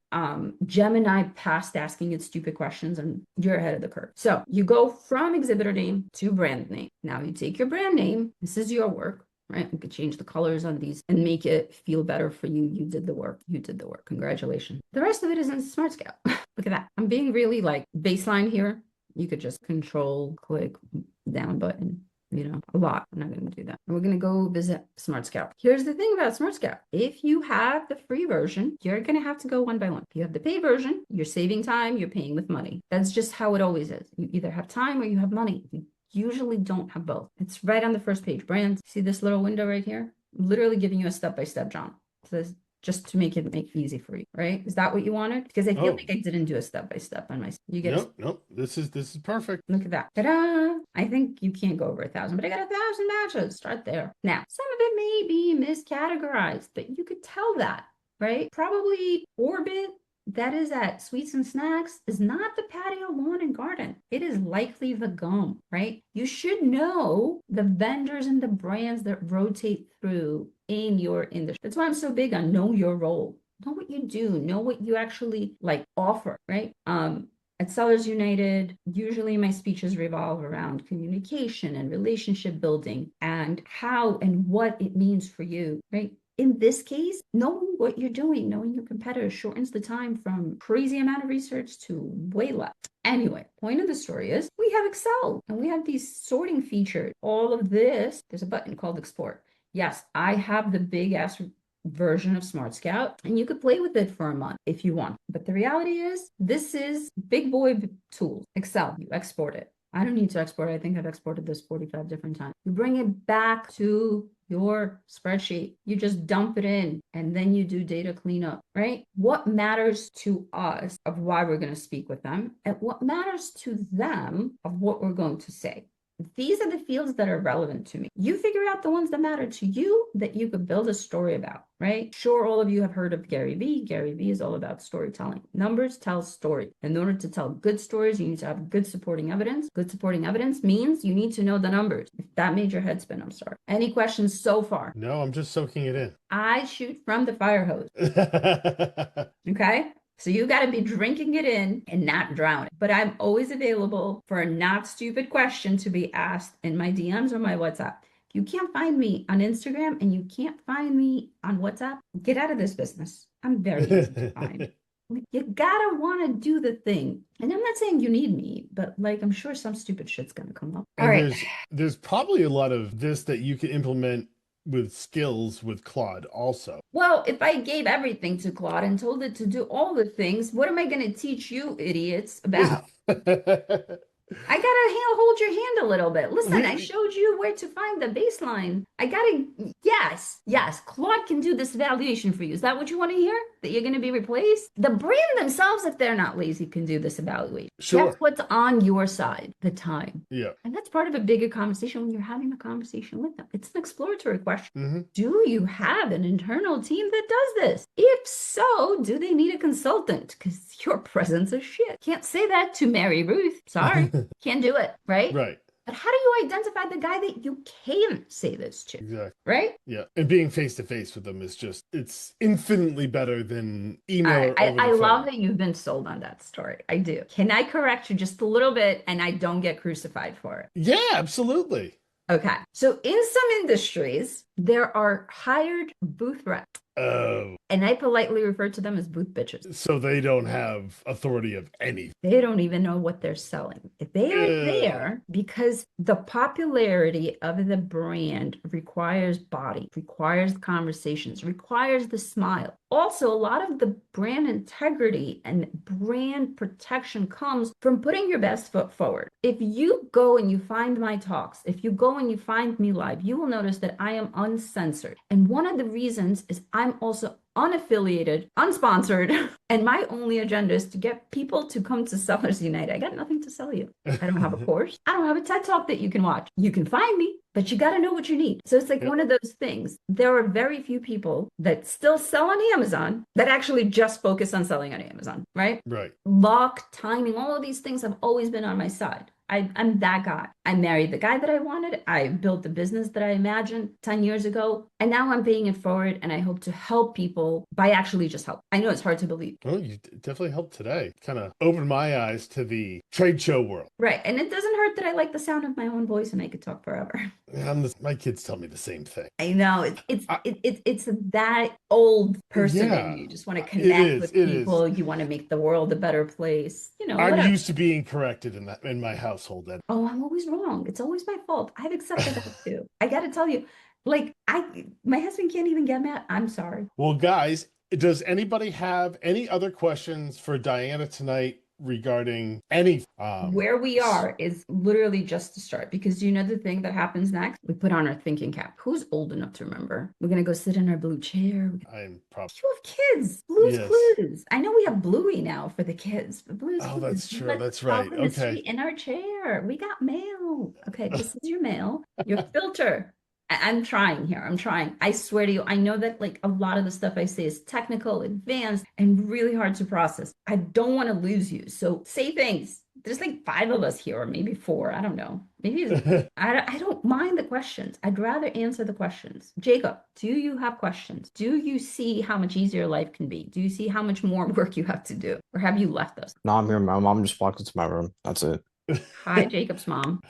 Gemini past asking it stupid questions, and you're ahead of the curve. So you go from exhibitor name to brand name. Now you take your brand name. This is your work. Right? We could change the colors on these and make it feel better for you. You did the work. You did the work. Congratulations. The rest of it is in Smart Scout. Look at that. I'm being really like baseline here. You could just control click down button, a lot. I'm not going to do that. And we're going to go visit Smart Scout. Here's the thing about Smart Scout. If you have the free version, you're going to have to go one by one. If you have the pay version, you're saving time, you're paying with money. That's just how it always is. You either have time or you have money. You usually don't have both. It's right on the first page. Brands, see this little window right here? Literally giving you a step-by-step, John. It says, just to make it easy for you, right? Is that what you wanted? Because I feel like I didn't do a step-by-step on my, you get
nope. This is perfect.
Look at that. Ta-da! I think you can't go over 1,000, but I got 1,000 matches. Start there. Now, some of it may be miscategorized, but you could tell that, right? Probably Orbit, that is at Sweets and Snacks, is not the patio lawn and garden. It is likely the gum, right? You should know the vendors and the brands that rotate through in your industry. That's why I'm so big on know your role. Know what you do, know what you actually like offer, right? At Sellers United, usually my speeches revolve around communication and relationship building and how and what it means for you, right? In this case, knowing what you're doing, knowing your competitors shortens the time from crazy amount of research to way less. Anyway, point of the story is we have Excel and we have these sorting features. All of this, there's a button called Export. Yes, I have the big ass version of Smart Scout, and you could play with it for a month if you want. But the reality is, this is big boy tools. Excel, you export it. I don't need to export it. I think I've exported this 45 different times. You bring it back to your spreadsheet. You just dump it in and then you do data cleanup, right? What matters to us of why we're going to speak with them and what matters to them of what we're going to say. These are the fields that are relevant to me. You figure out the ones that matter to you that you could build a story about, right? Sure, all of you have heard of Gary Vee. Gary Vee is all about storytelling. Numbers tell story. In order to tell good stories, you need to have good supporting evidence. Good supporting evidence means you need to know the numbers. If that made your head spin, I'm sorry. Any questions so far?
No, I'm just soaking it in.
I shoot from the fire hose. Okay? So you got to be drinking it in and not drowning. But I'm always available for a not stupid question to be asked in my DMs or my WhatsApp. If you can't find me on Instagram and you can't find me on WhatsApp, get out of this business. I'm very easy to find. You gotta want to do the thing. And I'm not saying you need me, but like I'm sure some stupid shit's gonna come up. All right.
There's probably a lot of this that you can implement with skills with Claude also.
Well, if I gave everything to Claude and told it to do all the things, what am I going to teach you idiots about? I gotta hold your hand a little bit. Listen, I showed you where to find the baseline. Yes, Claude can do this evaluation for you. Is that what you want to hear? That you're going to be replaced? The brand themselves, if they're not lazy, can do this evaluation.
Sure.
That's what's on your side, the time.
Yeah.
And that's part of a bigger conversation when you're having a conversation with them. It's an exploratory question.
Mm-hmm.
Do you have an internal team that does this? If so, do they need a consultant? Because your presence is shit. Can't say that to Mary Ruth. Sorry. Can't do it, right?
Right.
But how do you identify the guy that you can say this to?
Exactly.
Right?
Yeah. And being face to face with them is just, it's infinitely better than email.
Right. I love that you've been sold on that story. I do. Can I correct you just a little bit and I don't get crucified for it?
Yeah, absolutely.
Okay. So in some industries, there are hired booth reps.
Oh.
And I politely refer to them as booth bitches.
So they don't have authority of anything.
They don't even know what they're selling. They are there because the popularity of the brand requires body, requires conversations, requires the smile. Also, a lot of the brand integrity and brand protection comes from putting your best foot forward. If you go and you find my talks, if you go and you find me live, you will notice that I am uncensored. And one of the reasons is I'm also unaffiliated, unsponsored, and my only agenda is to get people to come to Sellers United. I got nothing to sell you. I don't have a course. I don't have a TED Talk that you can watch. You can find me, but you got to know what you need. So it's like one of those things. There are very few people that still sell on Amazon that actually just focus on selling on Amazon, right?
Right.
Luck, timing, all of these things have always been on my side. I'm that guy. I married the guy that I wanted. I built the business that I imagined 10 years ago. And now I'm paying it forward. And I hope to help people by actually just help. I know it's hard to believe.
Oh, you definitely helped today. Kind of opened my eyes to the trade show world.
Right. And it doesn't hurt that I like the sound of my own voice and I could talk forever.
My kids tell me the same thing.
I know. It's that old person in you. You just want to connect with people. You want to make the world a better place. You know,
I'm used to being corrected in my household. Then.
Oh, I'm always wrong. It's always my fault. I've accepted that too. I got to tell you, like my husband can't even get mad. I'm sorry.
Well, guys, does anybody have any other questions for Diana tonight regarding any
where we are is literally just to start, because you know the thing that happens next? We put on our thinking cap. Who's old enough to remember? We're gonna go sit in our blue chair.
I'm probably
You have kids. Blue's
Yes.
Clues. I know we have Bluey now for the kids, but Blue's
Oh,
Clues.
that's true.
Let's
That's
talk
right.
on the
Okay.
street in our chair. We got mail. Okay, this is your mail. Your filter. I'm trying here. I'm trying. I swear to you, I know that like a lot of the stuff I say is technical, advanced, and really hard to process. I don't want to lose you. So say things. There's like 5 of us here, or maybe 4. I don't know. Maybe I don't mind the questions. I'd rather answer the questions. Jacob, do you have questions? Do you see how much easier life can be? Do you see how much more work you have to do? Or have you left us?
No, I'm here. My mom just walked into my room. That's it.
Hi, Jacob's mom.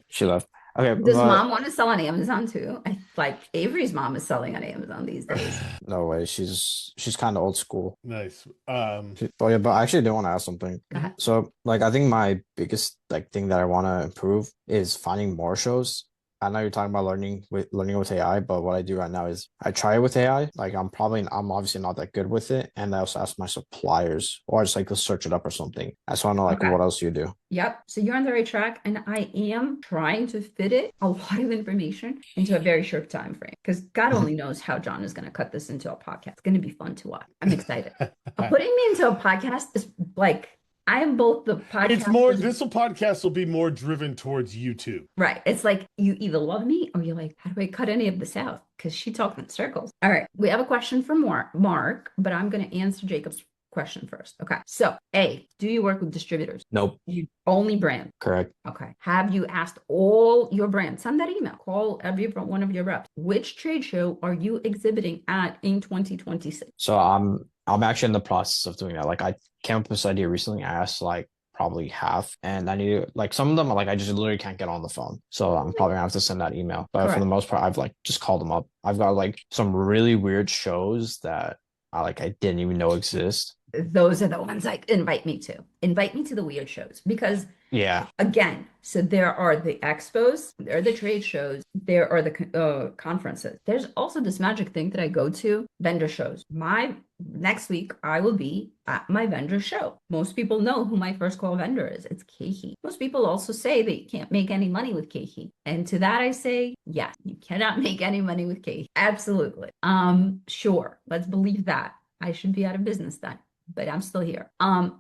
She left. Okay,
Does
but
mom want to sell on Amazon too? I like Avery's mom is selling on Amazon these days.
no way. She's kind of old school.
Nice.
But yeah, but I actually do want to ask something.
Go ahead.
So, like, I think my biggest like thing that I want to improve is finding more shows. I know you're talking about learning with AI, but what I do right now is I try it with AI. Like, I'm obviously not that good with it, and I also ask my suppliers, or I just like to search it up or something. I just want to know like
Okay.
what else you do.
Yep. So you're on the right track, and I am trying to fit it a lot of information into a very short time frame, because God only knows how John is going to cut this into a podcast. It's going to be fun to watch. I'm excited. Putting me into a podcast is like I am both the podcast.
It's more. Podcast will be more driven towards YouTube.
Right. It's like you either love me or you're like, how do I cut any of this out? Because she talked in circles. All right. We have a question from Mark, but I'm going to answer Jacob's question first. Okay. So, A, do you work with distributors?
Nope.
You only brand.
Correct.
Okay. Have you asked all your brands? Send that email. Call every one of your reps. Which trade show are you exhibiting at in 2026?
So I'm actually in the process of doing that. Like I came up with this idea recently. I asked like probably half, and I need like some of them are like I just literally can't get on the phone. So I'm probably gonna have to send that email. But
Correct.
for the most part, I've like just called them up. I've got like some really weird shows that I didn't even know exist.
Those are the ones I invite me to. Invite me to the weird shows, because
yeah,
again, so there are the expos, there are the trade shows, there are the conferences. There's also this magic thing that I go to, vendor shows. Next week, I will be at my vendor show. Most people know who my first call vendor is. It's Keiki. Most people also say they can't make any money with Keiki. And to that I say, yes, you cannot make any money with Keiki. Absolutely. Sure. Let's believe that. I should be out of business then, but I'm still here.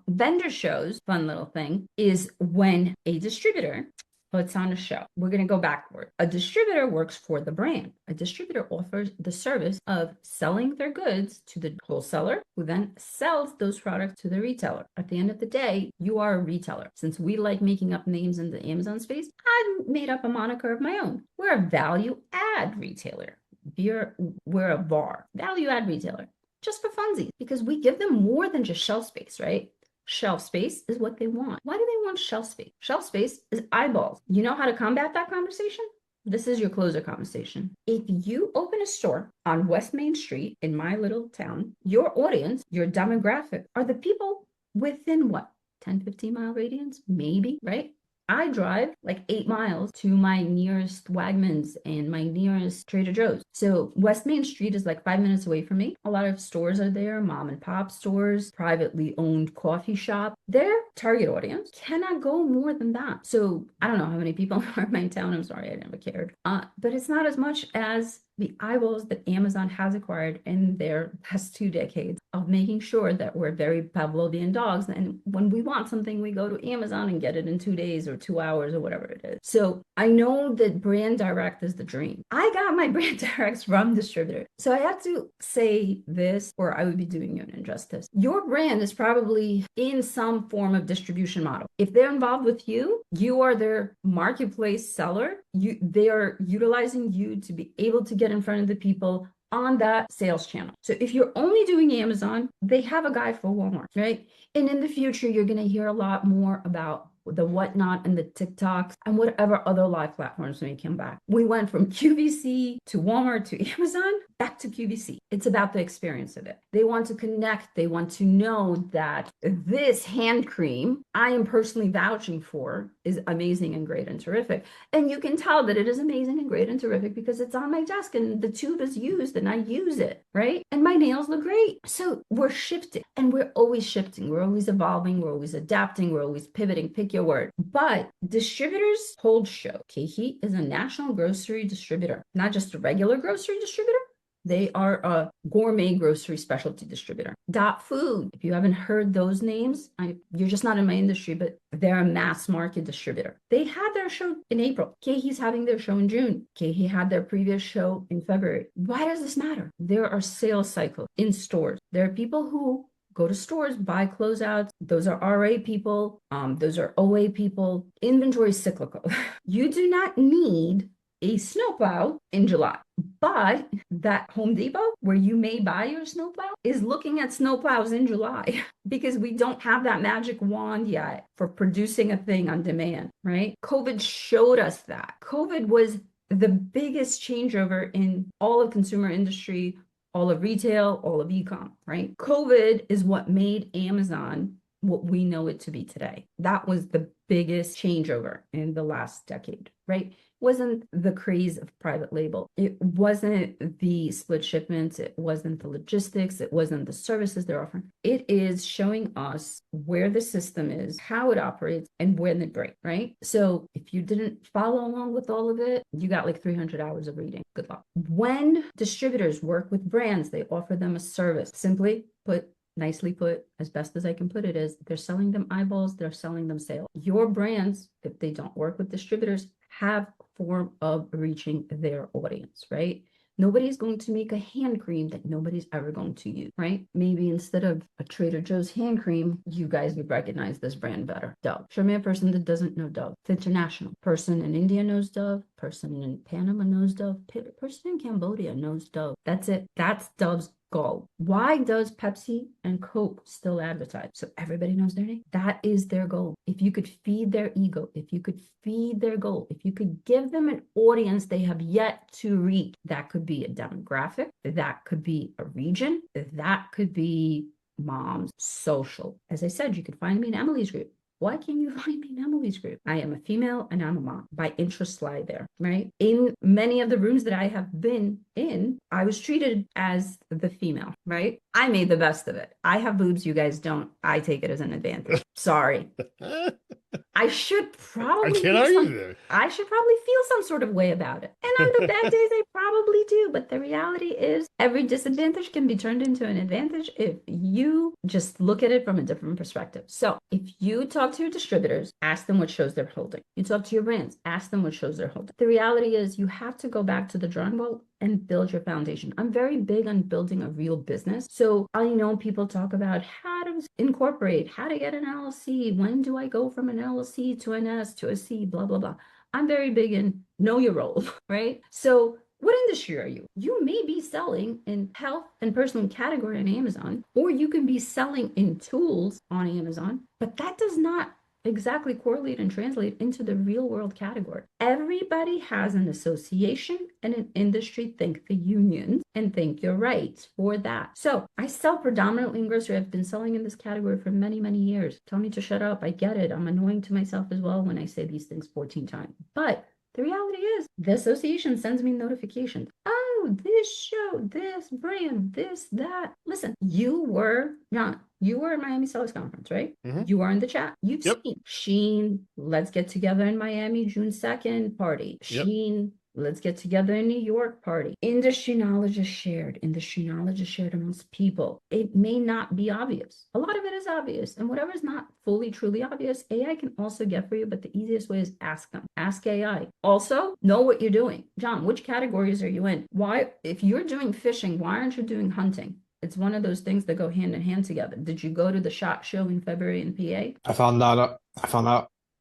Vendor shows, fun little thing, is when a distributor puts on a show. We're going to go backward. A distributor works for the brand. A distributor offers the service of selling their goods to the wholesaler, who then sells those products to the retailer. At the end of the day, you are a retailer. Since we like making up names in the Amazon space, I made up a moniker of my own. We're a value add retailer. We're a VAR, value add retailer. Just for funsies, because we give them more than just shelf space, right? Shelf space is what they want. Why do they want shelf space? Shelf space is eyeballs. You know how to combat that conversation? This is your closer conversation. If you open a store on West Main Street in my little town, your audience, your demographic are the people within what? 10, 15 mile radius, maybe, right? I drive like 8 miles to my nearest Wegmans and my nearest Trader Joe's. So West Main Street is like 5 minutes away from me. A lot of stores are there, mom and pop stores, privately owned coffee shop. Their target audience cannot go more than that. So I don't know how many people are in my town. I'm sorry, I never cared. But it's not as much as the eyeballs that Amazon has acquired in their past 2 decades of making sure that we're very Pavlovian dogs. And when we want something, we go to Amazon and get it in 2 days or 2 hours or whatever it is. So I know that brand direct is the dream. I got my brand directs from distributor. So I have to say this, or I would be doing you an injustice. Your brand is probably in some form of distribution model. If they're involved with you, you are their marketplace seller. They are utilizing you to be able to get in front of the people on that sales channel. So if you're only doing Amazon, they have a guy for Walmart, right? And in the future, you're going to hear a lot more about the Whatnot and the TikToks and whatever other live platforms when we came back. We went from QVC to Walmart to Amazon back to QVC. It's about the experience of it. They want to connect. They want to know that this hand cream I am personally vouching for is amazing and great and terrific. And you can tell that it is amazing and great and terrific because it's on my desk and the tube is used and I use it, right? And my nails look great. So we're shifting and we're always shifting. We're always evolving. We're always adapting. We're always pivoting. Pick your word. But distributors hold show. KeHE is a national grocery distributor, not just a regular grocery distributor. They are a gourmet grocery specialty distributor. Dot Food, if you haven't heard those names, you're just not in my industry, but they're a mass market distributor. They had their show in April. KeHE's having their show in June. KeHE had their previous show in February. Why does this matter? There are sales cycles in stores. There are people who go to stores, buy closeouts. Those are RA people. Those are OA people. Inventory is cyclical. You do not need a snowplow in July. But that Home Depot, where you may buy your snowplow, is looking at snowplows in July because we don't have that magic wand yet for producing a thing on demand, right? COVID showed us that. COVID was the biggest changeover in all of consumer industry, all of retail, all of e-com, right? COVID is what made Amazon what we know it to be today. That was the biggest changeover in the last decade, right? Wasn't the craze of private label. It wasn't the split shipments. It wasn't the logistics. It wasn't the services they're offering. It is showing us where the system is, how it operates, and when it breaks, right? So if you didn't follow along with all of it, you got like 300 hours of reading. Good luck. When distributors work with brands, they offer them a service. Simply put, nicely put, as best as I can put it, is they're selling them eyeballs, they're selling them sales. Your brands, if they don't work with distributors, have a form of reaching their audience, right? Nobody's going to make a hand cream that nobody's ever going to use, right? Maybe instead of a Trader Joe's hand cream, you guys would recognize this brand better. Dove. Show me a person that doesn't know Dove. It's international. Person in India knows Dove. Person in Panama knows Dove. Person in Cambodia knows Dove. That's it. That's Dove's goal. Why does Pepsi and Coke still advertise? So everybody knows their name. That is their goal. If you could feed their ego, if you could feed their goal, if you could give them an audience they have yet to reach, that could be a demographic, that could be a region, that could be moms, social. As I said, you could find me in Emily's group. Why can't you find me in Emily's group? I am a female and I'm a mom. By interest lie there, right? In many of the rooms that I have been in, I was treated as the female, right? I made the best of it. I have boobs, you guys don't. I take it as an advantage. Sorry. I should probably I should probably feel some sort of way about it. And on the bad days, I probably do. But the reality is every disadvantage can be turned into an advantage if you just look at it from a different perspective. So if you talk to your distributors, ask them what shows they're holding. You talk to your brands, ask them what shows they're holding. The reality is you have to go back to the drawing board and build your foundation. I'm very big on building a real business. So I know people talk about how to incorporate, how to get an LLC. When do I go from an LLC to an S to a C, blah, blah, blah. I'm very big in know your role, right? So what industry are you? You may be selling in health and personal category on Amazon, or you can be selling in tools on Amazon, but that does not exactly correlate and translate into the real world category. Everybody has an association and an industry, think the unions, and think your rights for that. So I sell predominantly in grocery. I've been selling in this category for many, many years. Tell me to shut up. I get it. I'm annoying to myself as well when I say these things 14 times. But the reality is the association sends me notifications. Oh, this show, this brand, this, that. Listen, you were at Miami Sellers Conference, right? Mm-hmm. You are in the chat. You've seen Shein, let's get together in Miami, June 2nd party. Yep. Shein, let's get together in New York party. Industry knowledge is shared. Industry knowledge is shared amongst people. It may not be obvious. A lot of it is obvious. And whatever is not fully, truly obvious, AI can also get for you. But the easiest way is ask them. Ask AI. Also, know what you're doing. John, which categories are you in? Why, if you're doing fishing, why aren't you doing hunting? It's one of those things that go hand in hand together. Did you go to the SHOT Show in February in PA? I found
out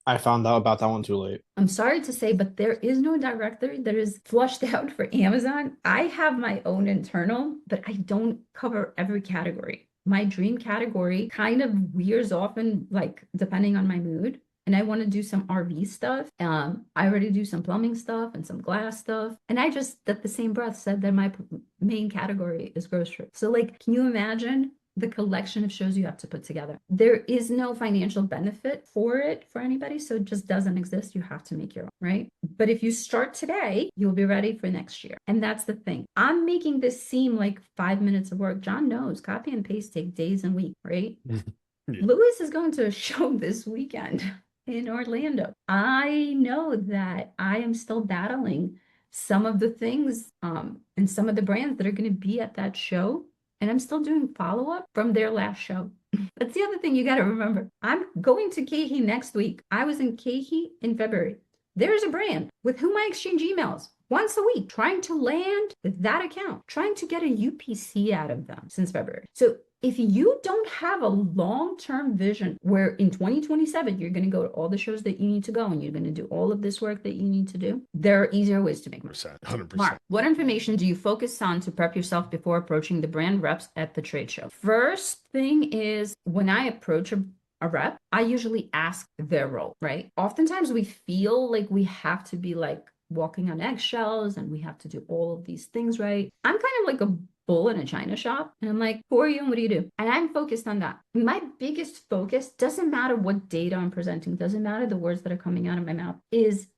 about that one too late.
I'm sorry to say, but there is no directory that is flushed out for Amazon. I have my own internal, but I don't cover every category. My dream category kind of veers off and like, depending on my mood. and I want to do some RV stuff. I already do some plumbing stuff and some glass stuff. And I just, at the same breath, said that my main category is grocery. So like, can you imagine the collection of shows you have to put together? There is no financial benefit for it for anybody, so it just doesn't exist. You have to make your own, right? But if you start today, you'll be ready for next year. And that's the thing. I'm making this seem like 5 minutes of work. John knows copy and paste take days and weeks, right? Yeah. Lewis is going to a show this weekend in Orlando. I know that I am still battling some of the things and some of the brands that are going to be at that show. And I'm still doing follow-up from their last show. That's the other thing you got to remember. I'm going to KeHE next week. I was in KeHE in February. There's a brand with whom I exchange emails once a week, trying to land that account, trying to get a UPC out of them since February. So if you don't have a long-term vision where in 2027, you're going to go to all the shows that you need to go and you're going to do all of this work that you need to do, there are easier ways to make money.
100%.
Mark, what information do you focus on to prep yourself before approaching the brand reps at the trade show? First thing is when I approach a rep, I usually ask their role, right? Oftentimes we feel like we have to be like walking on eggshells and we have to do all of these things, right? I'm kind of like a bull in a china shop. And I'm like, who are you and what do you do? And I'm focused on that. My biggest focus, doesn't matter what data I'm presenting, doesn't matter the words that are coming out of my mouth, is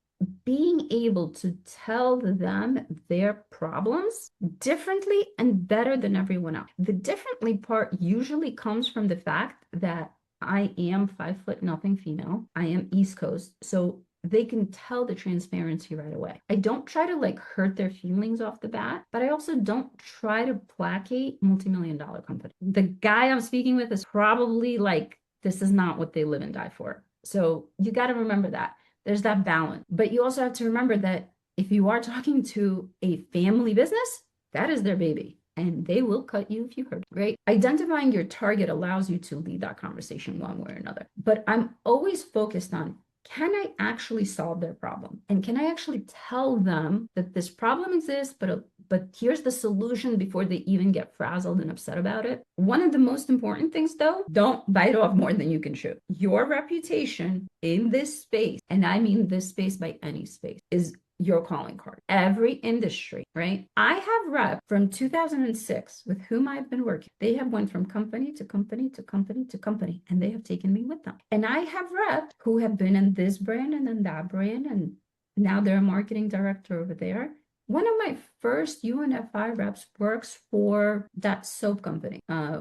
being able to tell them their problems differently and better than everyone else. The differently part usually comes from the fact that I am 5'0" female. I am East Coast. So they can tell the transparency right away. I don't try to like hurt their feelings off the bat, but I also don't try to placate multi-million-dollar company. The guy I'm speaking with is probably like, this is not what they live and die for. So you got to remember that. There's that balance. But you also have to remember that if you are talking to a family business, that is their baby. And they will cut you if you hurt. Great. Identifying your target allows you to lead that conversation one way or another. But I'm always focused on, can I actually solve their problem? And can I actually tell them that this problem exists, but here's the solution before they even get frazzled and upset about it? One of the most important things though, don't bite off more than you can chew. Your reputation in this space, and I mean this space by any space, is your calling card. Every industry, right? I have rep from 2006 with whom I've been working. They have went from company to company to company to company, and they have taken me with them. And I have rep who have been in this brand and in that brand, and now they're a marketing director over there. One of my first UNFI reps works for that soap company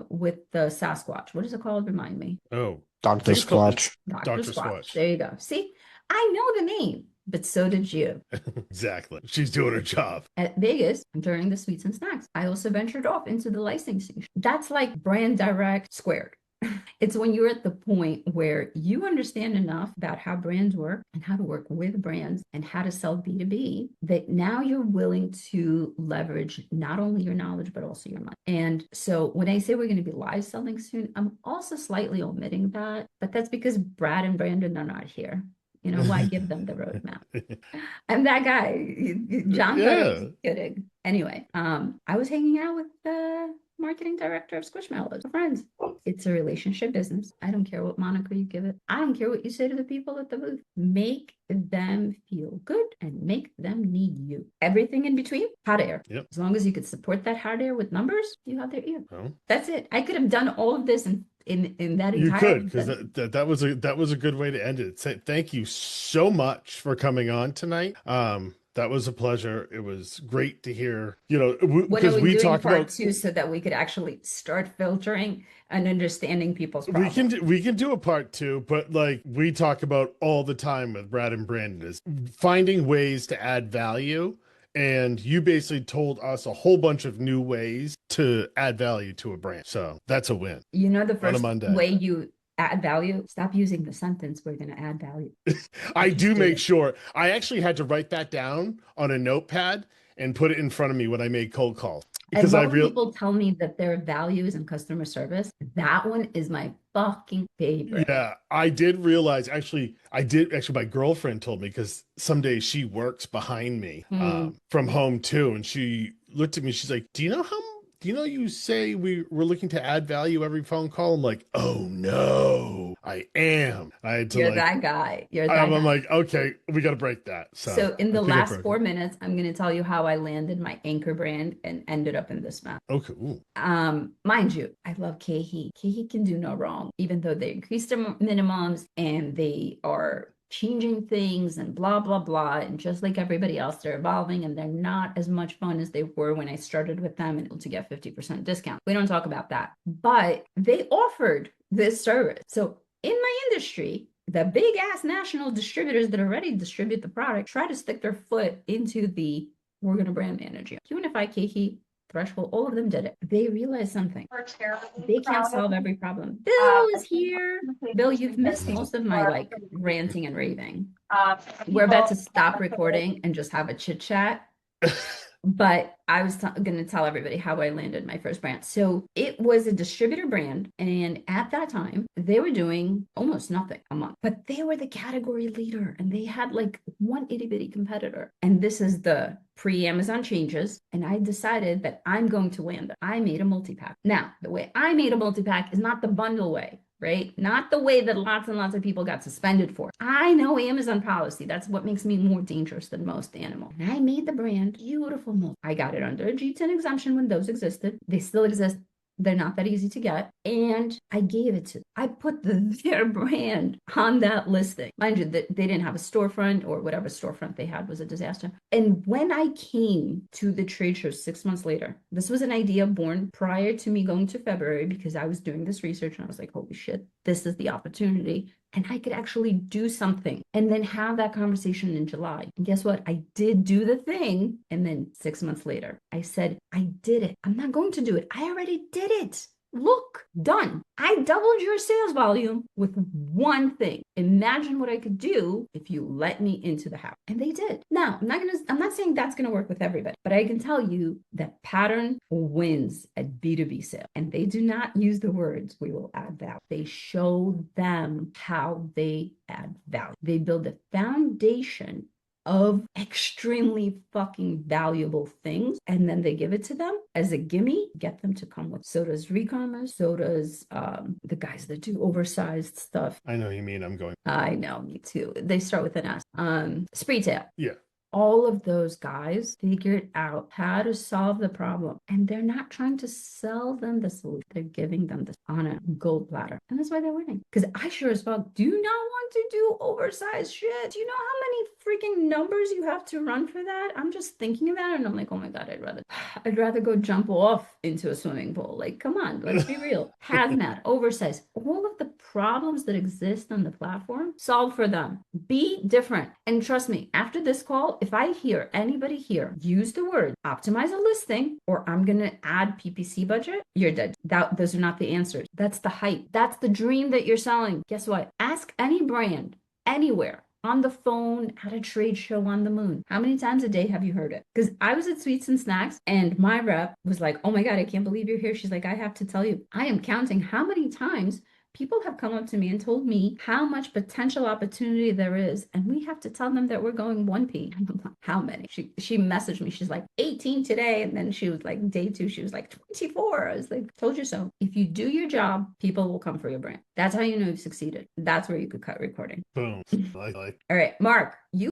with the Sasquatch. What is it called? Remind me.
Oh,
Dr. Squatch.
Dr. Squatch.
There you go. See, I know the name. But so did you.
Exactly. She's doing her job.
At Vegas, during the sweets and snacks, I also ventured off into the licensing. That's like brand direct squared. It's when you're at the point where you understand enough about how brands work and how to work with brands and how to sell B2B that now you're willing to leverage not only your knowledge, but also your money. And so when I say we're going to be live selling soon, I'm also slightly omitting that, but that's because Brad and Brandon are not here. You know, why give them the roadmap? I'm that guy. John was kidding. Anyway, I was hanging out with the marketing director of Squishmallows. Friends, it's a relationship business. I don't care what moniker you give it. I don't care what you say to the people at the booth. Make them feel good and make them need you. Everything in between, hot air.
Yep.
As long as you could support that hot air with numbers, you have their ear.
Oh.
That's it. I could have done all of this in that
you
entire
could, because that was a good way to end it. Thank you so much for coming on tonight. That was a pleasure. It was great to hear, you know, because we talked about part
two so that we could actually start filtering and understanding people's problems.
We can do a part two, but like we talk about all the time with Brad and Brandon is finding ways to add value. And you basically told us a whole bunch of new ways to add value to a brand. So that's a win.
You know, the first way you add value, stop using the sentence, we're going to add value.
I do make sure. I actually had to write that down on a notepad and put it in front of me when I made cold calls. Because
people tell me that their value is in customer service. That one is my fucking favorite.
Yeah, I did realize, actually, my girlfriend told me, because some days she works behind me from home too. And she looked at me, she's like, do you know you say we're looking to add value every phone call? I'm like, oh no. I am. I had to
You're that guy. You're that
I'm
guy.
like, okay, we got to break that.
So in
I
the
think I
last
broke
4 minutes, I'm going to tell you how I landed my anchor brand and ended up in this map.
Okay. Ooh.
Mind you, I love KeHE. KeHE can do no wrong, even though they increased their minimums and they are changing things and blah, blah, blah. And just like everybody else, they're evolving and they're not as much fun as they were when I started with them and able to get 50% discount. We don't talk about that, but they offered this service. So in my industry, the big ass national distributors that already distribute the product try to stick their foot into the we're going to brand manage you. Unify, KeHE, Threshold, all of them did it. They realized something. They can't solve every problem. Bill is here. Bill, you've missed most of my like ranting and raving. We're about to stop recording and just have a chit chat. But I was going to tell everybody how I landed my first brand. So it was a distributor brand. And at that time, they were doing almost nothing a month, but they were the category leader and they had like one itty bitty competitor. And this is the pre-Amazon changes. And I decided that I'm going to land it. I made a multi-pack. Now, the way I made a multi-pack is not the bundle way. Right? Not the way that lots and lots of people got suspended for. I know Amazon policy. That's what makes me more dangerous than most animal. And I made the brand beautiful milk. I got it under a G10 exemption when those existed. They still exist. They're not that easy to get. And I gave it to them. I put their brand on that listing. Mind you, that they didn't have a storefront or whatever storefront they had was a disaster. And when I came to the trade show 6 months later, this was an idea born prior to me going to February because I was doing this research and I was like, holy shit, this is the opportunity. And I could actually do something and then have that conversation in July. And guess what? I did do the thing. And then 6 months later, I said, I did it. I'm not going to do it. I already did it. Look, done. I doubled your sales volume with one thing. Imagine what I could do if you let me into the house. And they did. Now, I'm not saying that's going to work with everybody, but I can tell you that pattern wins at B2B sales. And they do not use the words, we will add value. They show them how they add value. They build a foundation of extremely fucking valuable things, and then they give it to them as a gimme, get them to come with. So does Recommerce, so does the guys that do oversized stuff.
I know you mean. I'm going.
I know, me too. They start with an S. Spreadsheet.
Yeah.
All of those guys figured out how to solve the problem. And they're not trying to sell them the solution. They're giving them this on a gold platter. And that's why they're winning. Because I sure as fuck do not want to do oversized shit. Do you know how many freaking numbers you have to run for that? I'm just thinking about it and I'm like, oh my God, I'd rather go jump off into a swimming pool. Like, come on, let's be real. Hazmat, oversized, all of the problems that exist on the platform, solve for them. Be different. And trust me, after this call, if I hear anybody here use the word optimize a listing or I'm going to add PPC budget, you're dead. Those are not the answers. That's the hype. That's the dream that you're selling. Guess what? Ask any brand anywhere on the phone, at a trade show, on the moon. How many times a day have you heard it? Because I was at Sweets and Snacks and my rep was like, oh my God, I can't believe you're here. She's like, I have to tell you, I am counting how many times people have come up to me and told me how much potential opportunity there is. And we have to tell them that we're going 1P. I'm like, how many? She messaged me. She's like 18 today. And then she was like, day 2, she was like 24. I was like, told you so. If you do your job, people will come for your brand. That's how you know you've succeeded. That's where you could cut recording.
Boom.
All right, Mark, you